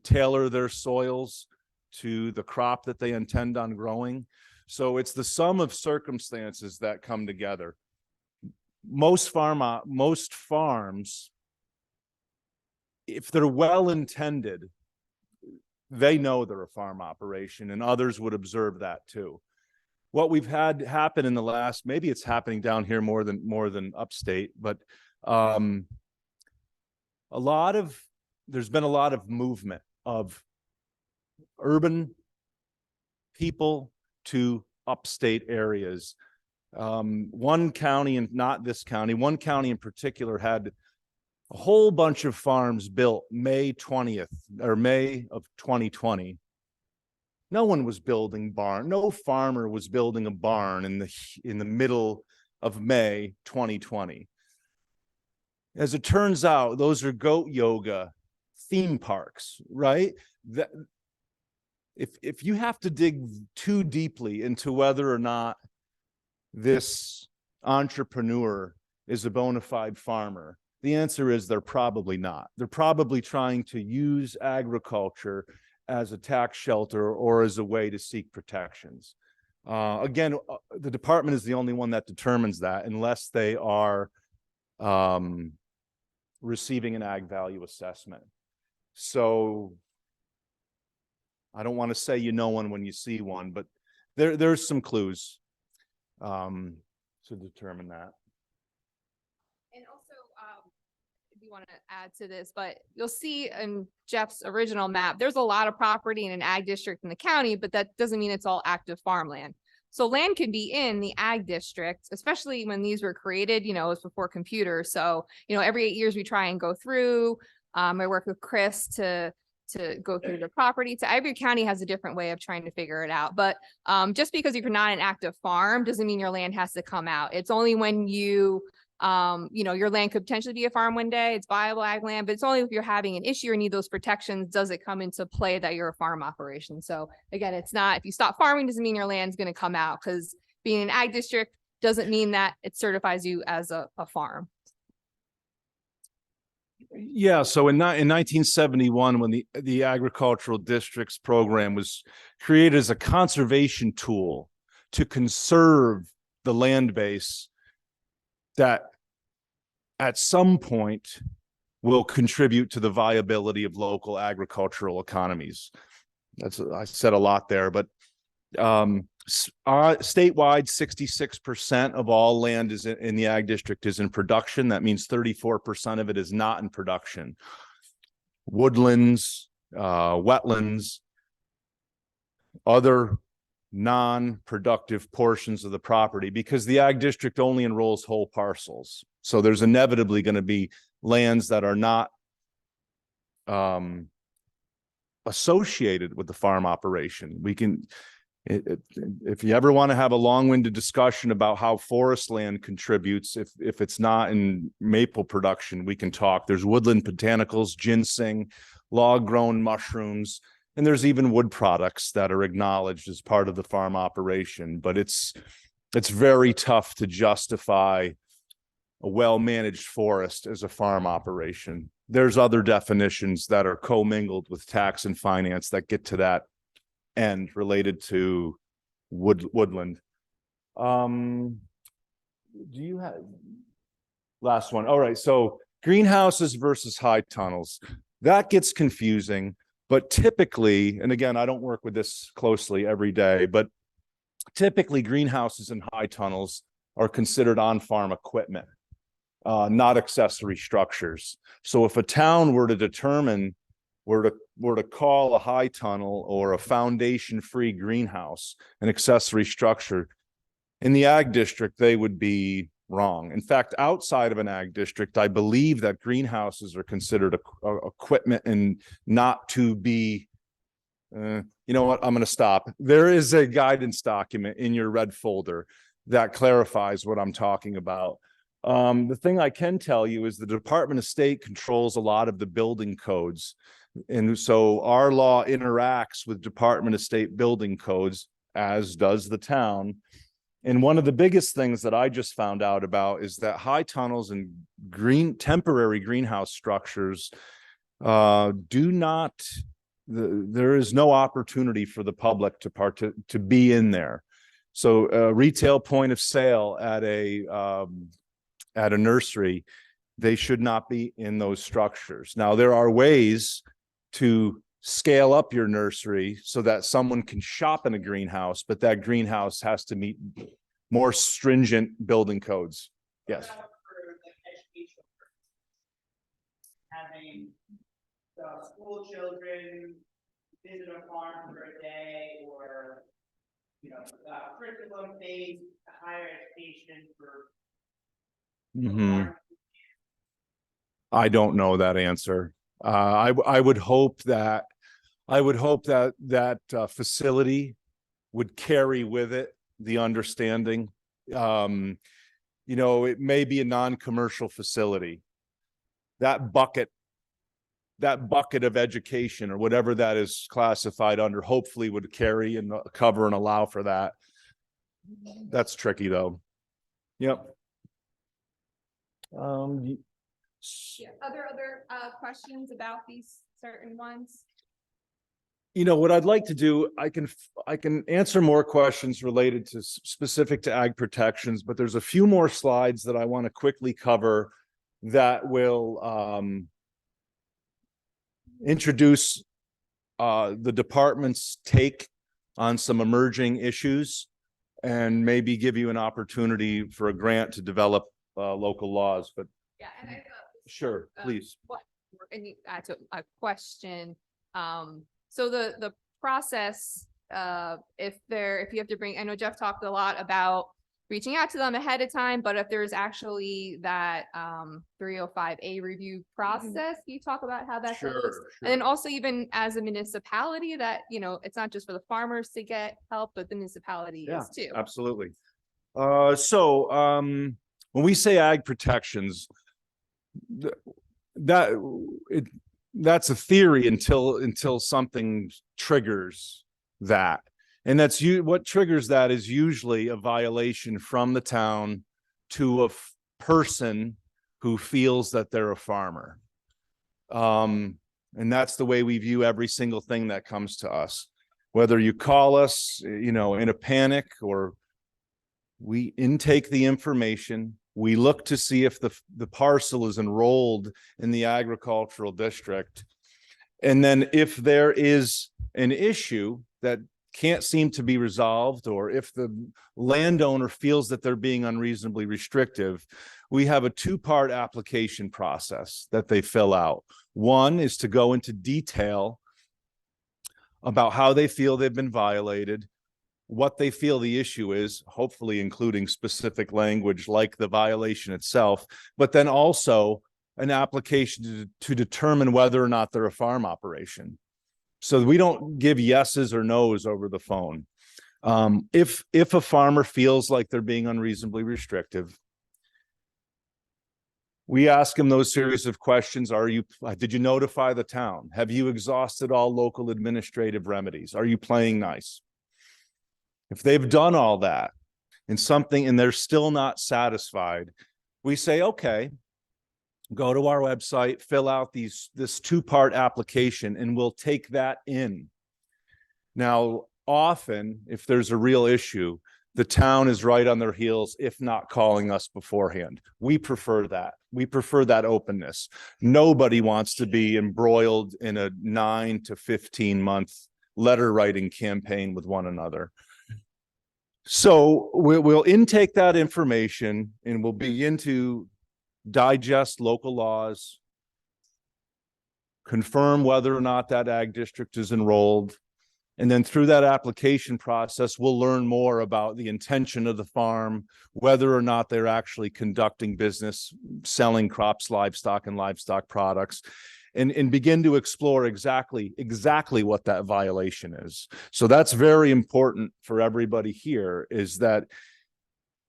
tailor their soils to the crop that they intend on growing? So it's the sum of circumstances that come together. Most farms, if they're well intended, they know they're a farm operation, and others would observe that too. What we've had happen in the last, maybe it's happening down here more than upstate, but there's been a lot of movement of urban people to upstate areas. One county, and not this county, one county in particular had a whole bunch of farms built May 20th or May of 2020. No one was building barn. No farmer was building a barn in the middle of May 2020. As it turns out, those are goat yoga theme parks, right? If you have to dig too deeply into whether or not this entrepreneur is a bona fide farmer, the answer is they're probably not. They're probably trying to use agriculture as a tax shelter or as a way to seek protections. Again, the department is the only one that determines that, unless they are receiving an ag value assessment. So I don't want to say one when you see one, but there's some clues to determine that. And also, do want to add to this, but you'll see in Jeff's original map, there's a lot of property in an ag district in the county, but that doesn't mean it's all active farmland. So land can be in the ag district, especially when these were created, it was before computers. So, every 8 years we try and go through. I work with Chris to go through the property. So every county has a different way of trying to figure it out. But just because you're not an active farm doesn't mean your land has to come out. It's only when your land could potentially be a farm one day, it's viable ag land, but it's only if you're having an issue or need those protections, does it come into play that you're a farm operation. So again, it's not, if you stop farming, doesn't mean your land's going to come out, because being an ag district doesn't mean that it certifies you as a farm. Yeah, so in 1971, when the agricultural districts program was created as a conservation tool to conserve the land base that at some point will contribute to the viability of local agricultural economies. I said a lot there, but statewide, 66% of all land is in the ag district is in production. That means 34% of it is not in production. Woodlands, wetlands, other non-productive portions of the property, because the ag district only enrolls whole parcels. So there's inevitably going to be lands that are not associated with the farm operation. We can, if you ever want to have a long-winded discussion about how forest land contributes, if it's not in maple production, we can talk. There's woodland botanicals, ginseng, log-grown mushrooms, and there's even wood products that are acknowledged as part of the farm operation. But it's very tough to justify a well-managed forest as a farm operation. There's other definitions that are commingled with tax and finance that get to that end related to woodland. Do you have last one? All right. So greenhouses versus high tunnels, that gets confusing, but typically, and again, I don't work with this closely every day, but typically greenhouses and high tunnels are considered on-farm equipment, not accessory structures. So if a town were to determine were to call a high tunnel or a foundation-free greenhouse an accessory structure, in the ag district, they would be wrong. In fact, outside of an ag district, I believe that greenhouses are considered equipment and not to be, you know what, I'm going to stop. There is a guidance document in your red folder that clarifies what I'm talking about. The thing I can tell you is the Department of State controls a lot of the building codes. And so our law interacts with Department of State building codes, as does the town. And one of the biggest things that I just found out about is that high tunnels and temporary greenhouse structures there is no opportunity for the public to be in there. So a retail point of sale at a nursery, they should not be in those structures. Now, there are ways to scale up your nursery so that someone can shop in a greenhouse, but that greenhouse has to meet more stringent building codes. Yes. Having the school children visit a farm for a day, or curriculum based higher education for. I don't know that answer. I would hope that facility would carry with it the understanding. It may be a non-commercial facility. That bucket of education or whatever that is classified under, hopefully would carry and cover and allow for that. That's tricky though. Yep. Other questions about these certain ones? What I'd like to do, I can answer more questions related to specific to ag protections, but there's a few more slides that I want to quickly cover that will introduce the department's take on some emerging issues and maybe give you an opportunity for a grant to develop local laws. But Yeah, and Sure, please. What, and you add to a question. So the process, if you have to bring, I know Jeff talked a lot about reaching out to them ahead of time, but if there's actually that 305A review process, can you talk about how that goes? Sure, And then also even as a municipality that, it's not just for the farmers to get help, but the municipality is too. Absolutely. When we say ag protections, that's a theory until something triggers that. And what triggers that is usually a violation from the town to a person who feels that they're a farmer. And that's the way we view every single thing that comes to us. Whether you call us, in a panic, or we intake the information, we look to see if the parcel is enrolled in the agricultural district. And then if there is an issue that can't seem to be resolved, or if the landowner feels that they're being unreasonably restrictive, we have a two-part application process that they fill out. One is to go into detail about how they feel they've been violated, what they feel the issue is, hopefully including specific language like the violation itself, but then also an application to determine whether or not they're a farm operation. So we don't give yeses or nos over the phone. If a farmer feels like they're being unreasonably restrictive, we ask them those series of questions. Did you notify the town? Have you exhausted all local administrative remedies? Are you playing nice? If they've done all that and they're still not satisfied, we say, okay, go to our website, fill out this two-part application, and we'll take that in. Now, often, if there's a real issue, the town is right on their heels, if not calling us beforehand. We prefer that. We prefer that openness. Nobody wants to be embroiled in a 9 to 15 month letter writing campaign with one another. So we'll intake that information and we'll begin to digest local laws, confirm whether or not that ag district is enrolled. And then through that application process, we'll learn more about the intention of the farm, whether or not they're actually conducting business, selling crops, livestock, and livestock products, and begin to explore exactly what that violation is. So that's very important for everybody here, is that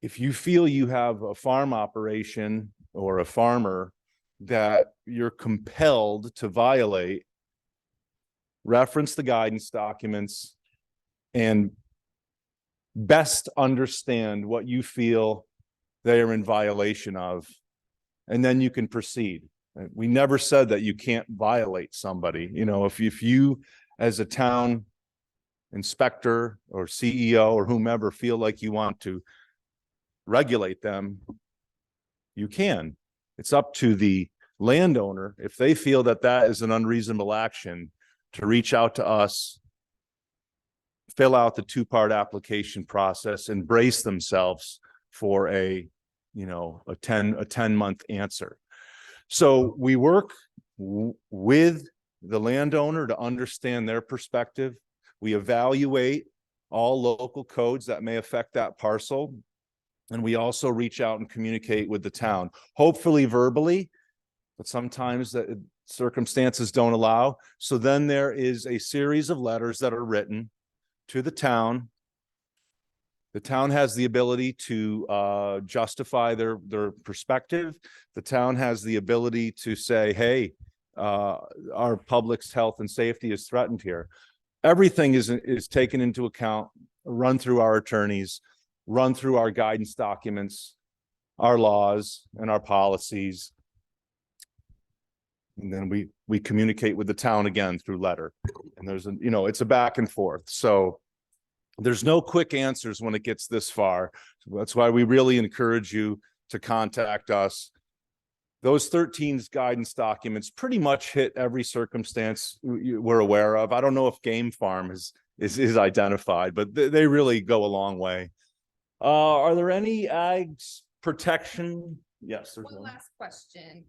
if you feel you have a farm operation or a farmer that you're compelled to violate, reference the guidance documents and best understand what you feel they are in violation of, and then you can proceed. We never said that you can't violate somebody. If you as a town inspector or CEO or whomever feel like you want to regulate them, you can. It's up to the landowner, if they feel that that is an unreasonable action, to reach out to us, fill out the two-part application process, and brace themselves for a 10-month answer. So we work with the landowner to understand their perspective. We evaluate all local codes that may affect that parcel. And we also reach out and communicate with the town, hopefully verbally, but sometimes the circumstances don't allow. So then there is a series of letters that are written to the town. The town has the ability to justify their perspective. The town has the ability to say, hey, our public's health and safety is threatened here. Everything is taken into account, run through our attorneys, run through our guidance documents, our laws, and our policies. And then we communicate with the town again through letter. And it's a back and forth. So there's no quick answers when it gets this far. That's why we really encourage you to contact us. Those 13 guidance documents pretty much hit every circumstance we're aware of. I don't know if Game Farm is identified, but they really go a long way. Are there any ag protection? Yes. One last question.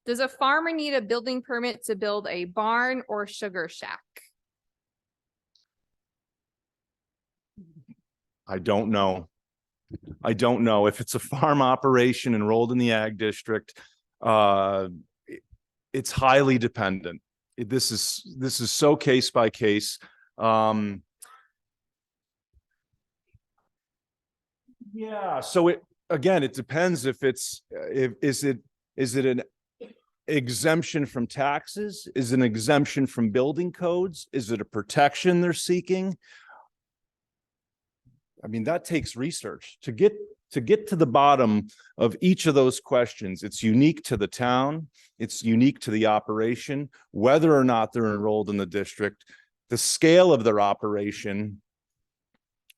Does a farmer need a building permit to build a barn or sugar shack? I don't know. I don't know if it's a farm operation enrolled in the ag district. It's highly dependent. This is so case by case. Yeah. So it depends if is it an exemption from taxes? Is it an exemption from building codes? Is it a protection they're seeking? I mean, that takes research to get to the bottom of each of those questions. It's unique to the town. It's unique to the operation, whether or not they're enrolled in the district, the scale of their operation,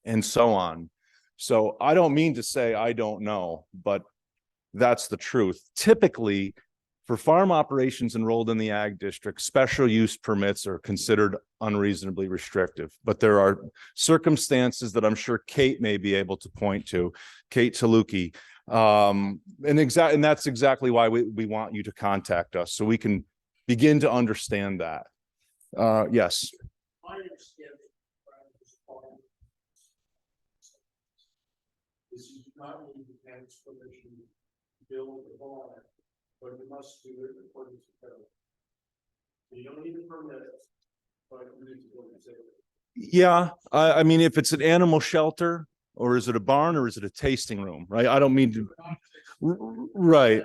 and so on. So I don't mean to say I don't know, but that's the truth. Typically, for farm operations enrolled in the ag district, special use permits are considered unreasonably restrictive. But there are circumstances that I'm sure Kate may be able to point to, Kate Taluki. And that's exactly why we want you to contact us, so we can begin to understand that. Yes. I understand this is not only the town's permission to build a barn, but you must do it according to code. So you don't need a permit, but you need to build it. Yeah, I mean, if it's an animal shelter, or is it a barn, or is it a tasting room, right? I don't mean to, right.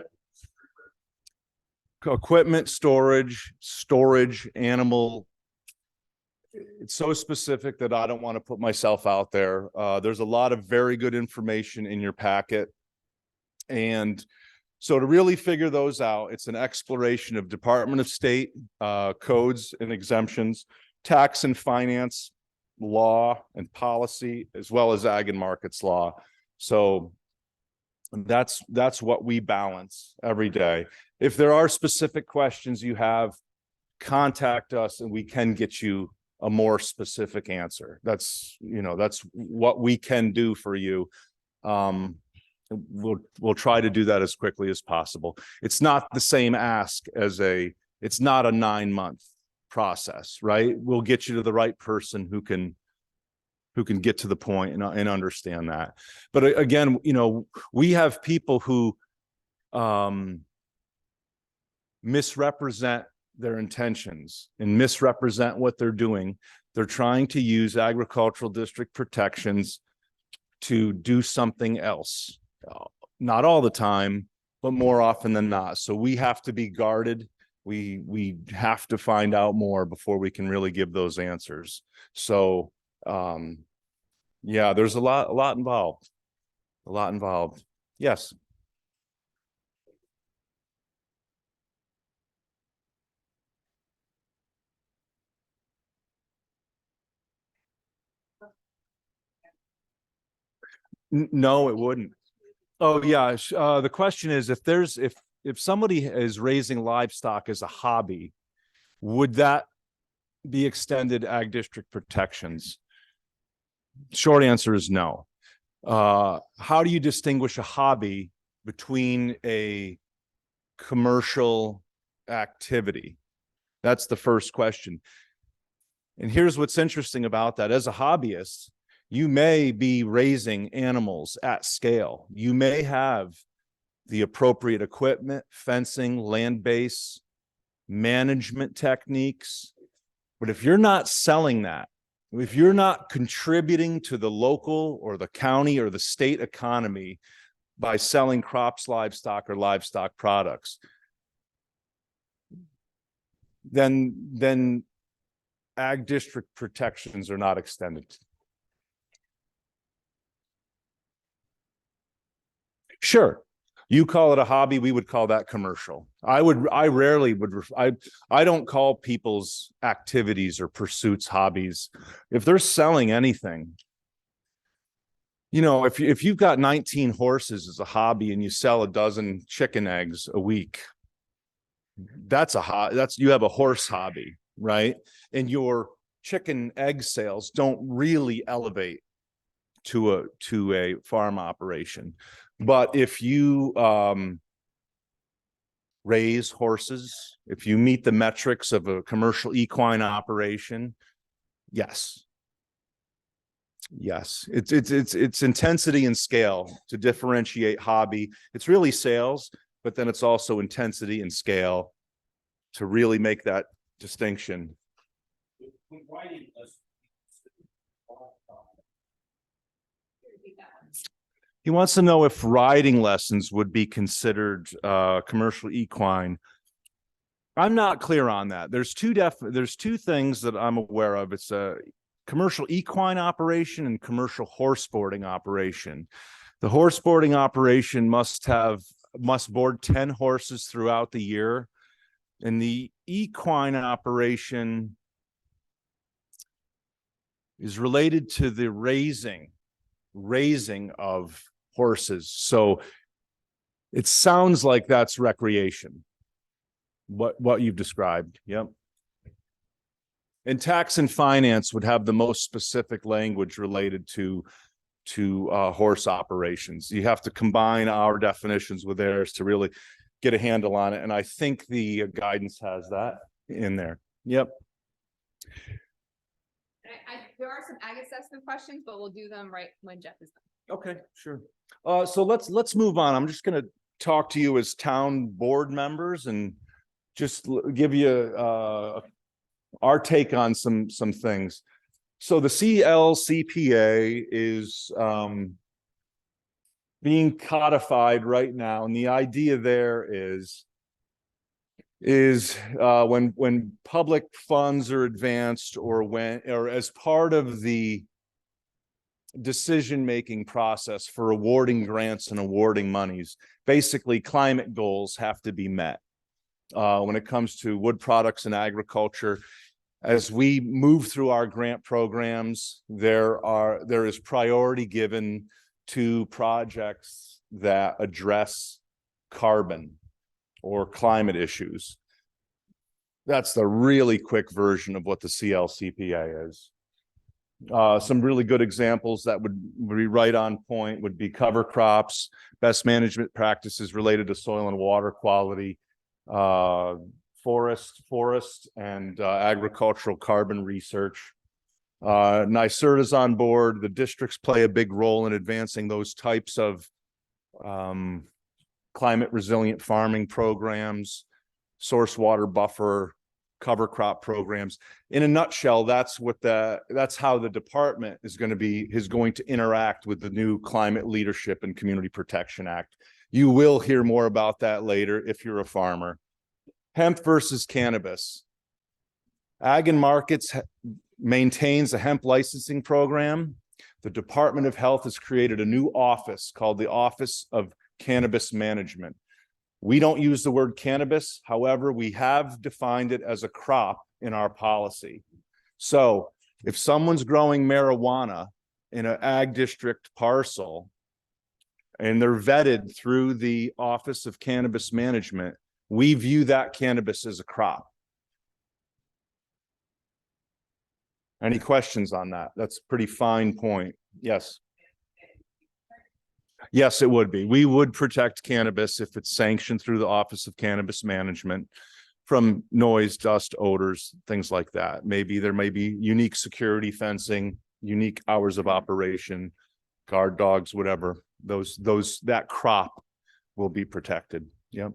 Equipment, storage, animal. It's so specific that I don't want to put myself out there. There's a lot of very good information in your packet. And so to really figure those out, it's an exploration of Department of State codes and exemptions, tax and finance law and policy, as well as ag and markets law. So that's what we balance every day. If there are specific questions you have, contact us and we can get you a more specific answer. That's what we can do for you. We'll try to do that as quickly as possible. It's not the same ask as it's not a 9-month process, right? We'll get you to the right person who can get to the point and understand that. But again, we have people who misrepresent their intentions and misrepresent what they're doing. They're trying to use agricultural district protections to do something else. Not all the time, but more often than not. So we have to be guarded. We have to find out more before we can really give those answers. So yeah, there's a lot involved. A lot involved. Yes. No, it wouldn't. Oh yeah. The question is, if somebody is raising livestock as a hobby, would that be extended ag district protections? Short answer is no. How do you distinguish a hobby between a commercial activity? That's the first question. And here's what's interesting about that. As a hobbyist, you may be raising animals at scale. You may have the appropriate equipment, fencing, land base, management techniques. But if you're not selling that, if you're not contributing to the local or the county or the state economy by selling crops, livestock, or livestock products, then ag district protections are not extended. Sure. You call it a hobby, we would call that commercial. I rarely would, I don't call people's activities or pursuits hobbies. If they're selling anything, if you've got 19 horses as a hobby and you sell a dozen chicken eggs a week, you have a horse hobby, right? And your chicken egg sales don't really elevate to a farm operation. But if you raise horses, if you meet the metrics of a commercial equine operation, yes. Yes, it's intensity and scale to differentiate hobby. It's really sales, but then it's also intensity and scale to really make that distinction. He wants to know if riding lessons would be considered commercial equine. I'm not clear on that. There's two things that I'm aware of. It's a commercial equine operation and commercial horse boarding operation. The horse boarding operation must board 10 horses throughout the year. And the equine operation is related to the raising of horses. So it sounds like that's recreation. What you've described. Yep. And tax and finance would have the most specific language related to horse operations. You have to combine our definitions with theirs to really get a handle on it. And I think the guidance has that in there. Yep. There are some ag assessment questions, but we'll do them right when Jeff is done. Okay, sure. So let's move on. I'm just going to talk to you as town board members and just give you our take on some things. So the CLCPA is being codified right now, and the idea there is when public funds are advanced or as part of the decision-making process for awarding grants and awarding monies, basically climate goals have to be met. When it comes to wood products and agriculture, as we move through our grant programs, there is priority given to projects that address carbon or climate issues. That's the really quick version of what the CLCPA is. Some really good examples that would be right on point would be cover crops, best management practices related to soil and water quality, forest and agricultural carbon research. NYSERDA's on board. The districts play a big role in advancing those types of climate resilient farming programs, source water buffer, cover crop programs. In a nutshell, that's how the department is going to interact with the new Climate Leadership and Community Protection Act. You will hear more about that later if you're a farmer. Hemp versus cannabis. Ag and Markets maintains a hemp licensing program. The Department of Health has created a new office called the Office of Cannabis Management. We don't use the word cannabis. However, we have defined it as a crop in our policy. So if someone's growing marijuana in an ag district parcel and they're vetted through the Office of Cannabis Management, we view that cannabis as a crop. Any questions on that? That's a pretty fine point. Yes. Yes, it would be. We would protect cannabis if it's sanctioned through the Office of Cannabis Management from noise, dust, odors, things like that. Maybe there may be unique security fencing, unique hours of operation, guard dogs, whatever. That crop will be protected. Yep.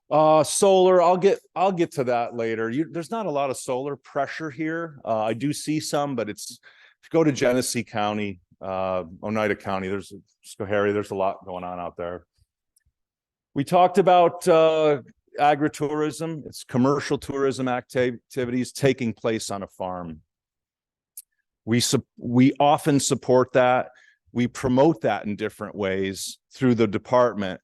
Solar, I'll get to that later. There's not a lot of solar pressure here. I do see some, but if you go to Genesee County, Oneida County, there's a lot going on out there. We talked about agritourism. It's commercial tourism activities taking place on a farm. We often support that. We promote that in different ways through the department.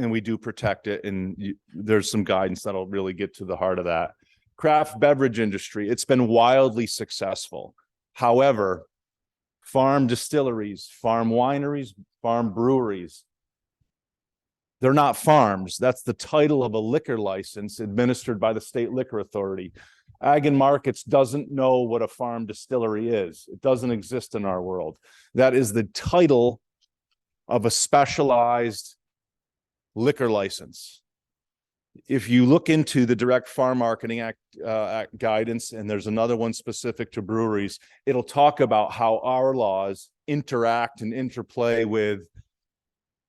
And we do protect it, and there's some guidance that'll really get to the heart of that. Craft beverage industry, it's been wildly successful. However, farm distilleries, farm wineries, farm breweries, they're not farms. That's the title of a liquor license administered by the state liquor authority. Ag and Markets doesn't know what a farm distillery is. It doesn't exist in our world. That is the title of a specialized liquor license. If you look into the Direct Farm Marketing Act guidance, and there's another one specific to breweries, it'll talk about how our laws interact and interplay with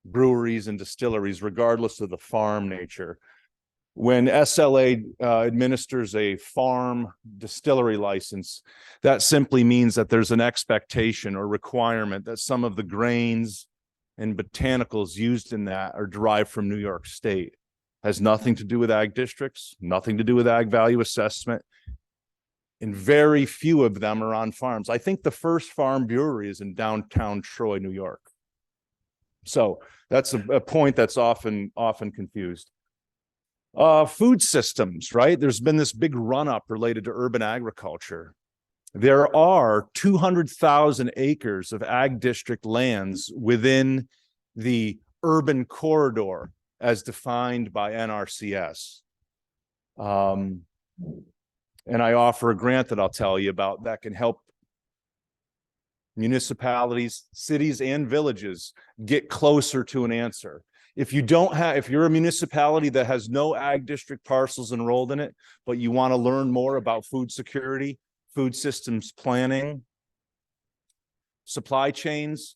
breweries and distilleries, regardless of the farm nature. When SLA administers a farm distillery license, that simply means that there's an expectation or requirement that some of the grains and botanicals used in that are derived from New York State. Has nothing to do with ag districts, nothing to do with ag value assessment. And very few of them are on farms. I think the first farm brewery is in downtown Troy, New York. So that's a point that's often confused. Food systems, right? There's been this big run-up related to urban agriculture. There are 200,000 acres of ag district lands within the urban corridor as defined by NRCS. And I offer a grant that I'll tell you about that can help municipalities, cities, and villages get closer to an answer. If you're a municipality that has no ag district parcels enrolled in it, but you want to learn more about food security, food systems planning, supply chains,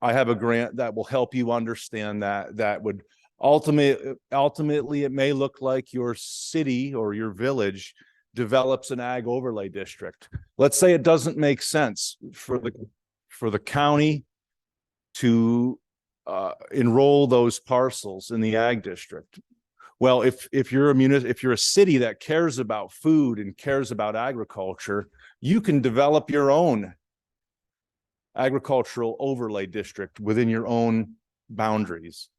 I have a grant that will help you understand that would ultimately it may look like your city or your village develops an ag overlay district. Let's say it doesn't make sense for the county to enroll those parcels in the ag district. Well, if you're a city that cares about food and cares about agriculture, you can develop your own agricultural overlay district within your own boundaries.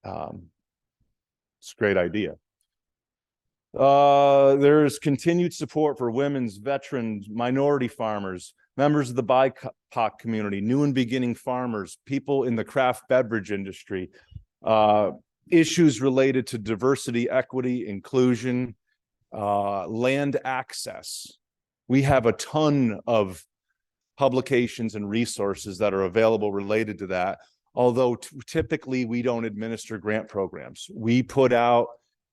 It's a great idea. There's continued support for women's, veterans, minority farmers, members of the BIPOC community, new and beginning farmers, people in the craft beverage industry, issues related to diversity, equity, inclusion, land access. We have a ton of publications and resources that are available related to that. Although typically we don't administer grant programs. We put out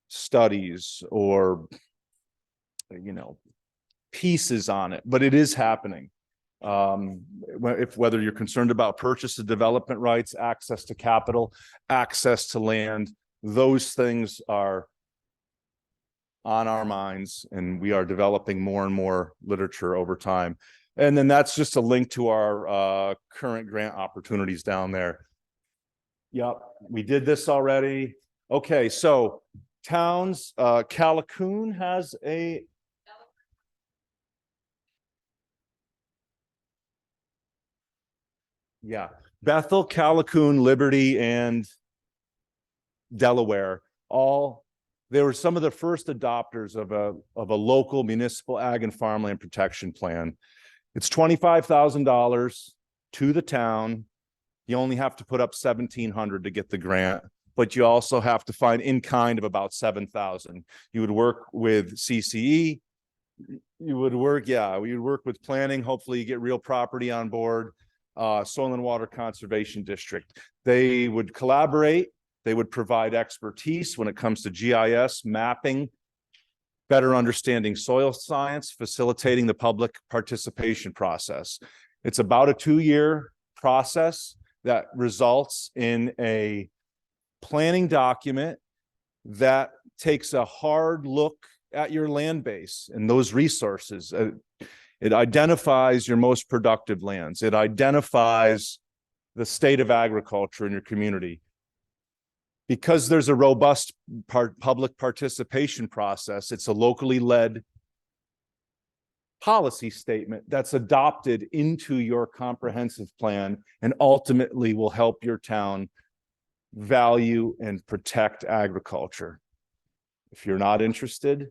studies or, pieces on it, but it is happening. Whether you're concerned about purchase of development rights, access to capital, access to land, those things are on our minds, and we are developing more and more literature over time. And then that's just a link to our current grant opportunities down there. Yep, we did this already. Okay, so towns, Callicoon has a Bethel, Callicoon, Liberty, and Delaware. They were some of the first adopters of a local municipal ag and farmland protection plan. It's $25,000 to the town. You only have to put up $1,700 to get the grant, but you also have to find in kind of about $7,000. You would work with CCE. We would work with planning. Hopefully you get real property on board, Soil and Water Conservation District. They would collaborate. They would provide expertise when it comes to GIS, mapping, better understanding soil science, facilitating the public participation process. It's about a 2-year process that results in a planning document that takes a hard look at your land base and those resources. It identifies your most productive lands. It identifies the state of agriculture in your community. Because there's a robust public participation process, it's a locally led policy statement that's adopted into your comprehensive plan and ultimately will help your town value and protect agriculture. If you're not interested,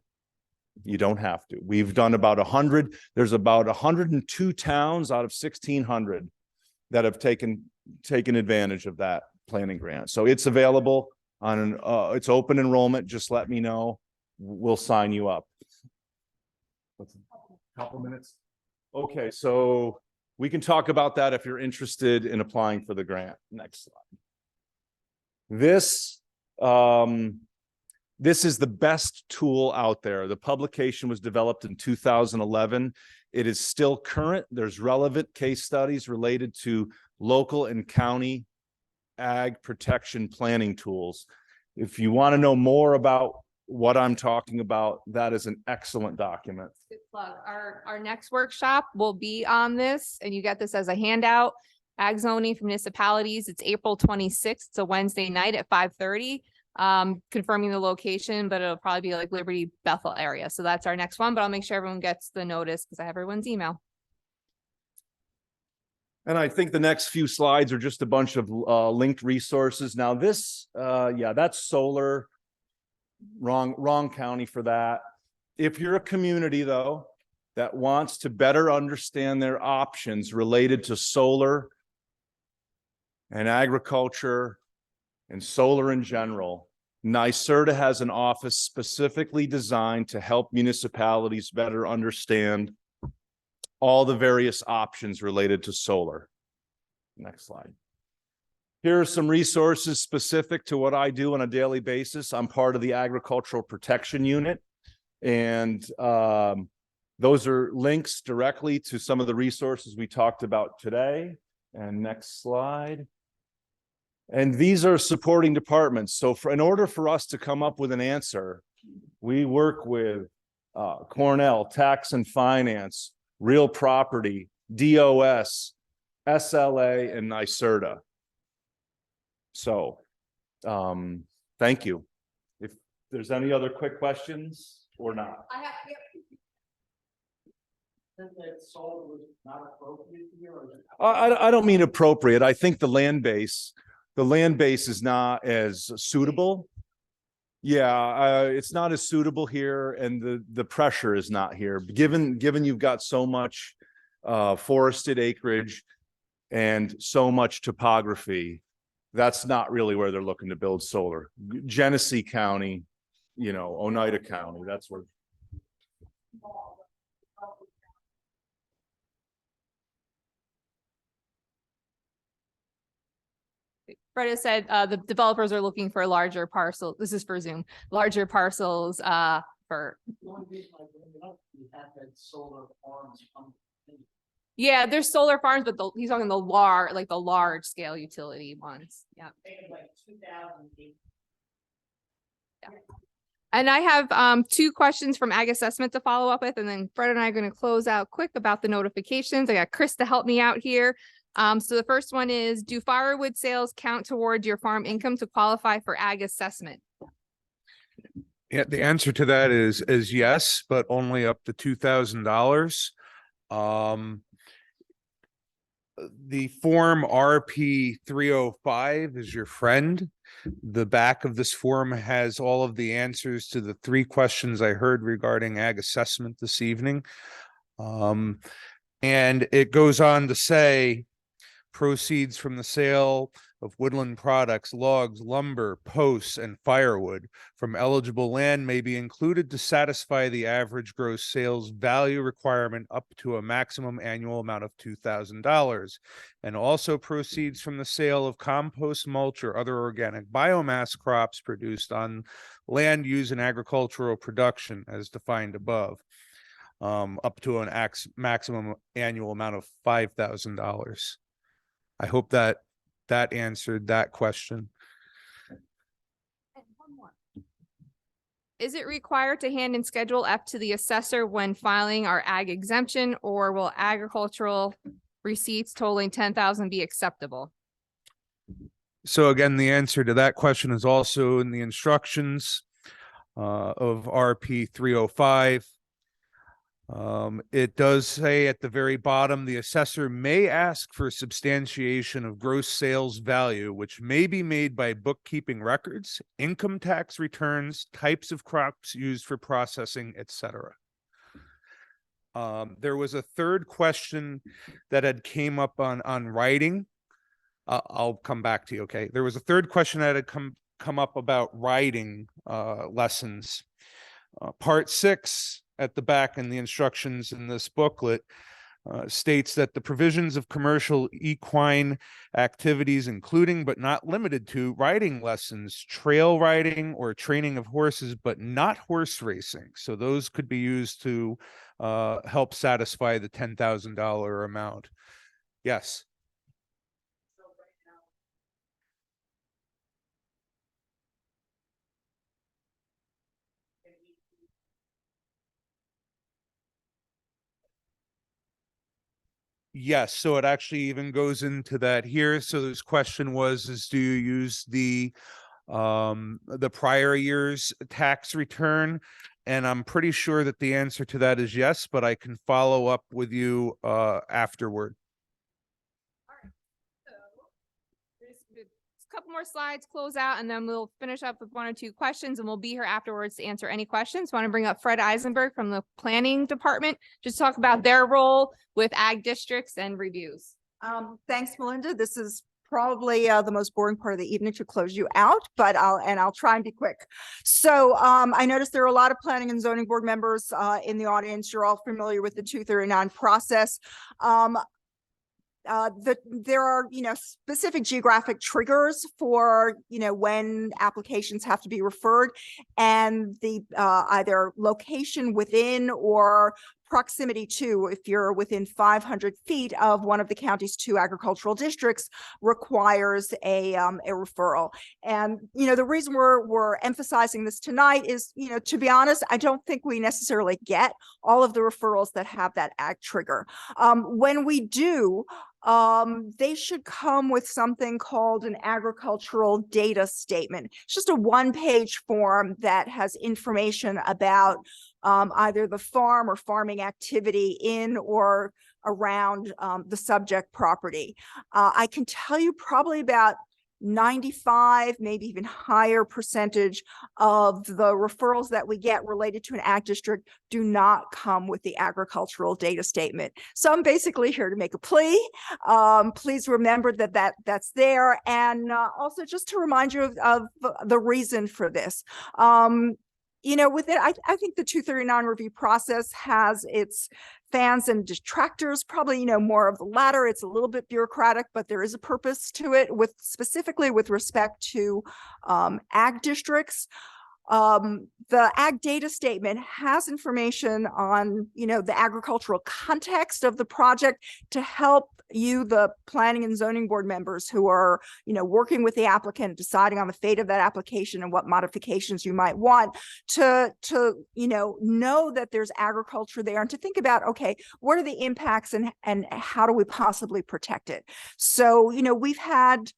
you don't have to. We've done about 100. There's about 102 towns out of 1,600 that have taken advantage of that planning grant. So it's available on it's open enrollment. Just let me know. We'll sign you up. Couple minutes. Okay, so we can talk about that if you're interested in applying for the grant. Next slide. This, this is the best tool out there. The publication was developed in 2011. It is still current. There's relevant case studies related to local and county ag protection planning tools. If you want to know more about what I'm talking about, that is an excellent document. Good plug. Our next workshop will be on this, and you get this as a handout. Ag zoning for municipalities. It's April 26th. It's a Wednesday night at 5:30. Confirming the location, but it'll probably be like Liberty Bethel area. So that's our next one, but I'll make sure everyone gets the notice because I have everyone's email. And I think the next few slides are just a bunch of linked resources. Now this, yeah, that's solar. Wrong county for that. If you're a community though, that wants to better understand their options related to solar and agriculture and solar in general, NYSERDA has an office specifically designed to help municipalities better understand all the various options related to solar. Next slide. Here are some resources specific to what I do on a daily basis. I'm part of the Agricultural Protection Unit, and those are links directly to some of the resources we talked about today. And next slide. And these are supporting departments. So in order for us to come up with an answer, we work with Cornell, Tax and Finance, Real Property, DOS, SLA, and NYSERDA. So, thank you. If there's any other quick questions or not. I have, That solar was not appropriate here, or? I don't mean appropriate. I think the land base is not as suitable. Yeah, it's not as suitable here, and the pressure is not here. Given you've got so much forested acreage and so much topography, that's not really where they're looking to build solar. Genesee County, you know, Oneida County, that's where. Freda said the developers are looking for larger parcels. This is for Zoom, larger parcels for. The only reason I bring it up, you have that solar farms. Yeah, there's solar farms, but he's talking the large scale utility ones. Yeah. Like 2,000 feet. And I have 2 questions from Ag Assessment to follow up with, and then Fred and I are going to close out quick about the notifications. I got Chris to help me out here. So the first one is, do firewood sales count towards your farm income to qualify for Ag Assessment? Yeah, the answer to that is yes, but only up to $2,000. The form RP 305 is your friend. The back of this form has all of the answers to the 3 questions I heard regarding ag assessment this evening. And it goes on to say, proceeds from the sale of woodland products, logs, lumber, posts, and firewood from eligible land may be included to satisfy the average gross sales value requirement up to a maximum annual amount of $2,000. And also proceeds from the sale of compost, mulch, or other organic biomass crops produced on land used in agricultural production as defined above, up to an maximum annual amount of $5,000. I hope that answered that question. And one more. Is it required to hand in Schedule F to the assessor when filing our ag exemption, or will agricultural receipts totaling 10,000 be acceptable? So again, the answer to that question is also in the instructions of RP 305. It does say at the very bottom, the assessor may ask for substantiation of gross sales value, which may be made by bookkeeping records, income tax returns, types of crops used for processing, etc. There was a third question that had came up on writing. I'll come back to you. Okay. There was a third question that had come up about writing lessons. Part 6 at the back in the instructions in this booklet states that the provisions of commercial equine activities, including but not limited to riding lessons, trail riding, or training of horses, but not horse racing. So those could be used to help satisfy the $10,000 amount. Yes. Yes, so it actually even goes into that here. So this question was, is do you use the prior year's tax return? And I'm pretty sure that the answer to that is yes, but I can follow up with you afterward. There's a couple more slides, close out, and then we'll finish up with 1 or 2 questions, and we'll be here afterwards to answer any questions. Want to bring up Fred Eisenberg from the planning department, just talk about their role with ag districts and reviews. Thanks, Melinda. This is probably the most boring part of the evening to close you out, but I'll try and be quick. So I noticed there are a lot of planning and zoning board members in the audience. You're all familiar with the 239 process. There are, specific geographic triggers for, when applications have to be referred, and the either location within or proximity to, if you're within 500 feet of one of the county's 2 agricultural districts, requires a referral. And, the reason we're emphasizing this tonight is, to be honest, I don't think we necessarily get all of the referrals that have that ag trigger. When we do, they should come with something called an agricultural data statement. It's just a 1-page form that has information about either the farm or farming activity in or around the subject property. I can tell you probably about 95, maybe even higher percentage of the referrals that we get related to an ag district do not come with the agricultural data statement. So I'm basically here to make a plea. Please remember that's there. And also just to remind you of the reason for this. With it, I think the 239 review process has its fans and detractors, probably, more of the latter. It's a little bit bureaucratic, but there is a purpose to it, specifically with respect to ag districts. The ag data statement has information on, the agricultural context of the project to help you, the planning and zoning board members who are, working with the applicant, deciding on the fate of that application and what modifications you might want to know that there's agriculture there, and to think about, okay, what are the impacts and how do we possibly protect it? So, we've had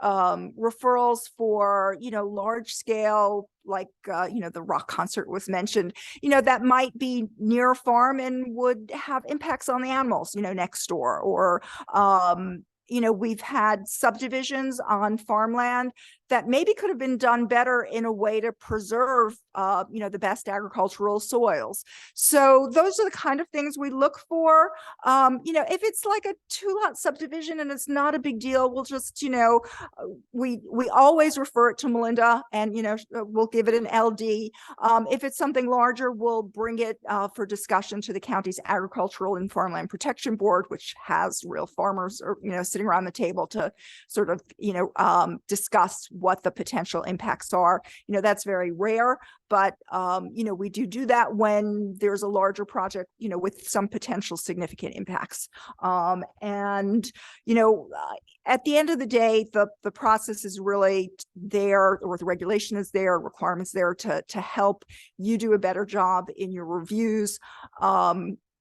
referrals for, large scale, like, the rock concert was mentioned, that might be near a farm and would have impacts on the animals, next door, or, we've had subdivisions on farmland that maybe could have been done better in a way to preserve, the best agricultural soils. So those are the kind of things we look for. If it's like a 2-lot subdivision and it's not a big deal, we'll just, we always refer it to Melinda, and, we'll give it an LD. If it's something larger, we'll bring it for discussion to the county's Agricultural and Farmland Protection Board, which has real farmers, or, sitting around the table to sort of, discuss what the potential impacts are. That's very rare, but, we do that when there's a larger project, with some potential significant impacts. At the end of the day, the process is really there, or the regulation is there, requirements there to help you do a better job in your reviews.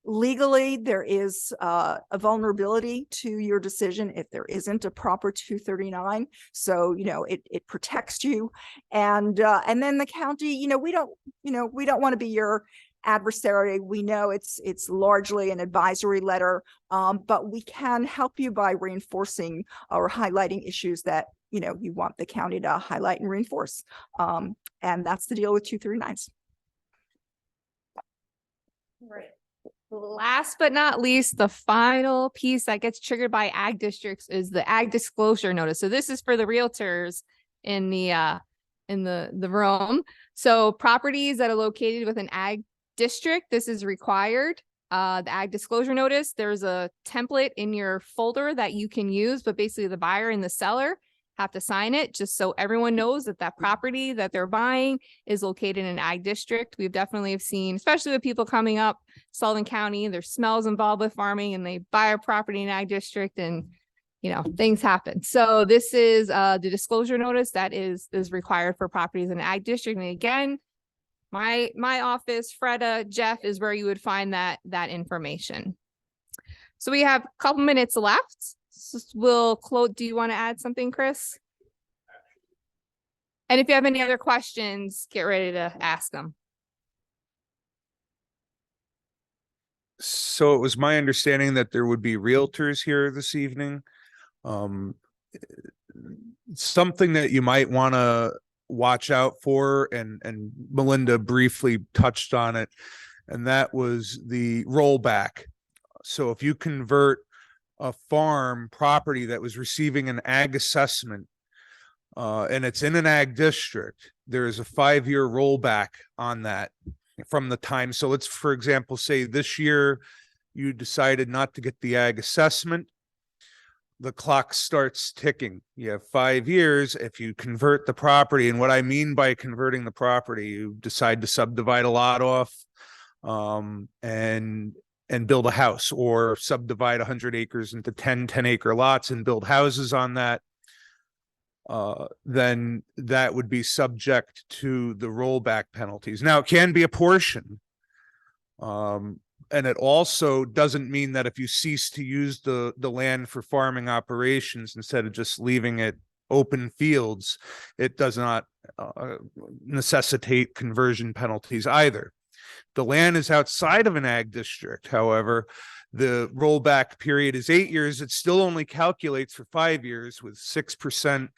Legally, there is a vulnerability to your decision if there isn't a proper 239. So, it protects you. And then the county, we don't want to be your adversary. We know it's largely an advisory letter, but we can help you by reinforcing or highlighting issues that, you want the county to highlight and reinforce. And that's the deal with 239s. Right. Last but not least, the final piece that gets triggered by ag districts is the ag disclosure notice. So this is for the realtors in the room. So properties that are located with an ag district, this is required. The ag disclosure notice, there's a template in your folder that you can use, but basically the buyer and the seller have to sign it just so everyone knows that that property that they're buying is located in an ag district. We've definitely have seen, especially with people coming up Sullivan County, there's smells involved with farming and they buy a property in ag district and things happen. So this is the disclosure notice that is required for properties in ag district. And again, my office, Freda, Jeff is where you would find that information. So we have a couple minutes left. So we'll close. Do you want to add something, Chris? And if you have any other questions, get ready to ask them. So it was my understanding that there would be realtors here this evening. Something that you might want to watch out for, and Melinda briefly touched on it, and that was the rollback. So if you convert a farm property that was receiving an ag assessment, and it's in an ag district, there is a 5-year rollback on that from the time. So let's, for example, say this year you decided not to get the ag assessment. The clock starts ticking. You have 5 years. If you convert the property, and what I mean by converting the property, you decide to subdivide a lot off, and build a house, or subdivide 100 acres into 10-acre lots and build houses on that, then that would be subject to the rollback penalties. Now, it can be a portion. And it also doesn't mean that if you cease to use the land for farming operations, instead of just leaving it open fields, it does not necessitate conversion penalties either. The land is outside of an ag district, however, the rollback period is 8 years. It still only calculates for 5 years with 6%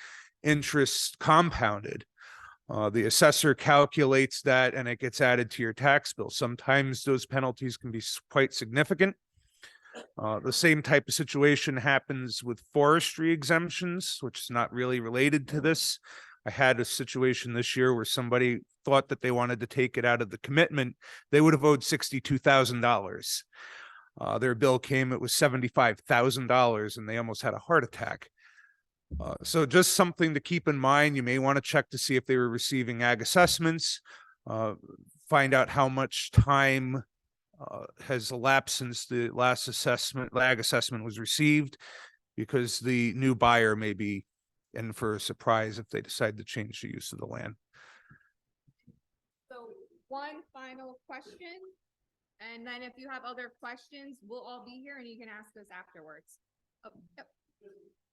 interest compounded. The assessor calculates that and it gets added to your tax bill. Sometimes those penalties can be quite significant. The same type of situation happens with forestry exemptions, which is not really related to this. I had a situation this year where somebody thought that they wanted to take it out of the commitment. They would have owed $62,000. Their bill came, it was $75,000, and they almost had a heart attack. So just something to keep in mind. You may want to check to see if they were receiving ag assessments, find out how much time has elapsed since the last ag assessment was received, because the new buyer may be in for a surprise if they decide to change the use of the land. So one final question, and then if you have other questions, we'll all be here and you can ask us afterwards. Oh, yep.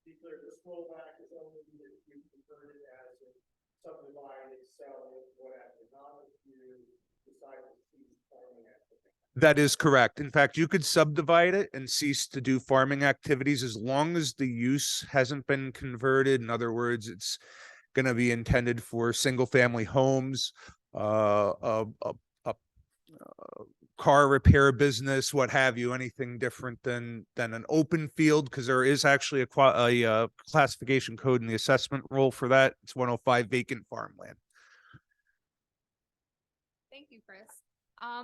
Be clear, this rollback is only if you convert it as a subdivided, selling, whatever, not if you decide to cease farming activity. That is correct. In fact, you could subdivide it and cease to do farming activities as long as the use hasn't been converted. In other words, it's going to be intended for single family homes, a car repair business, what have you, anything different than an open field, because there is actually a classification code in the assessment roll for that. It's 105 vacant farmland. Thank you, Chris.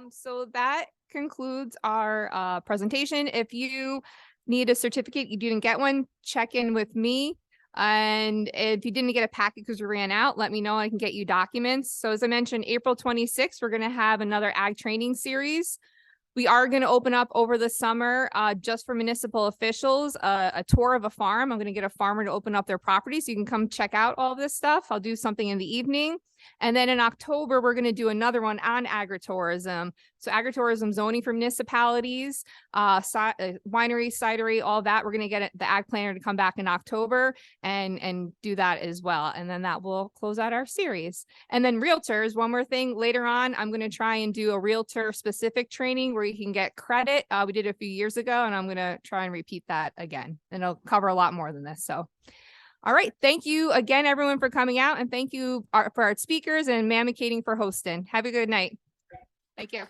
So that concludes our presentation. If you need a certificate, you didn't get one, check in with me. And if you didn't get a packet because we ran out, let me know. I can get you documents. So as I mentioned, April 26th, we're going to have another ag training series. We are going to open up over the summer just for municipal officials, a tour of a farm. I'm going to get a farmer to open up their property so you can come check out all this stuff. I'll do something in the evening. And then in October, we're going to do another one on agritourism. So agritourism zoning for municipalities, winery, cidery, all that. We're going to get the ag planner to come back in October and do that as well. And then that will close out our series. And then realtors, one more thing, later on, I'm going to try and do a realtor specific training where you can get credit. We did it a few years ago, and I'm going to try and repeat that again. And it'll cover a lot more than this. So all right. Thank you again, everyone, for coming out. And thank you for our speakers and Mammy Kating for hosting. Have a good night. Thank you.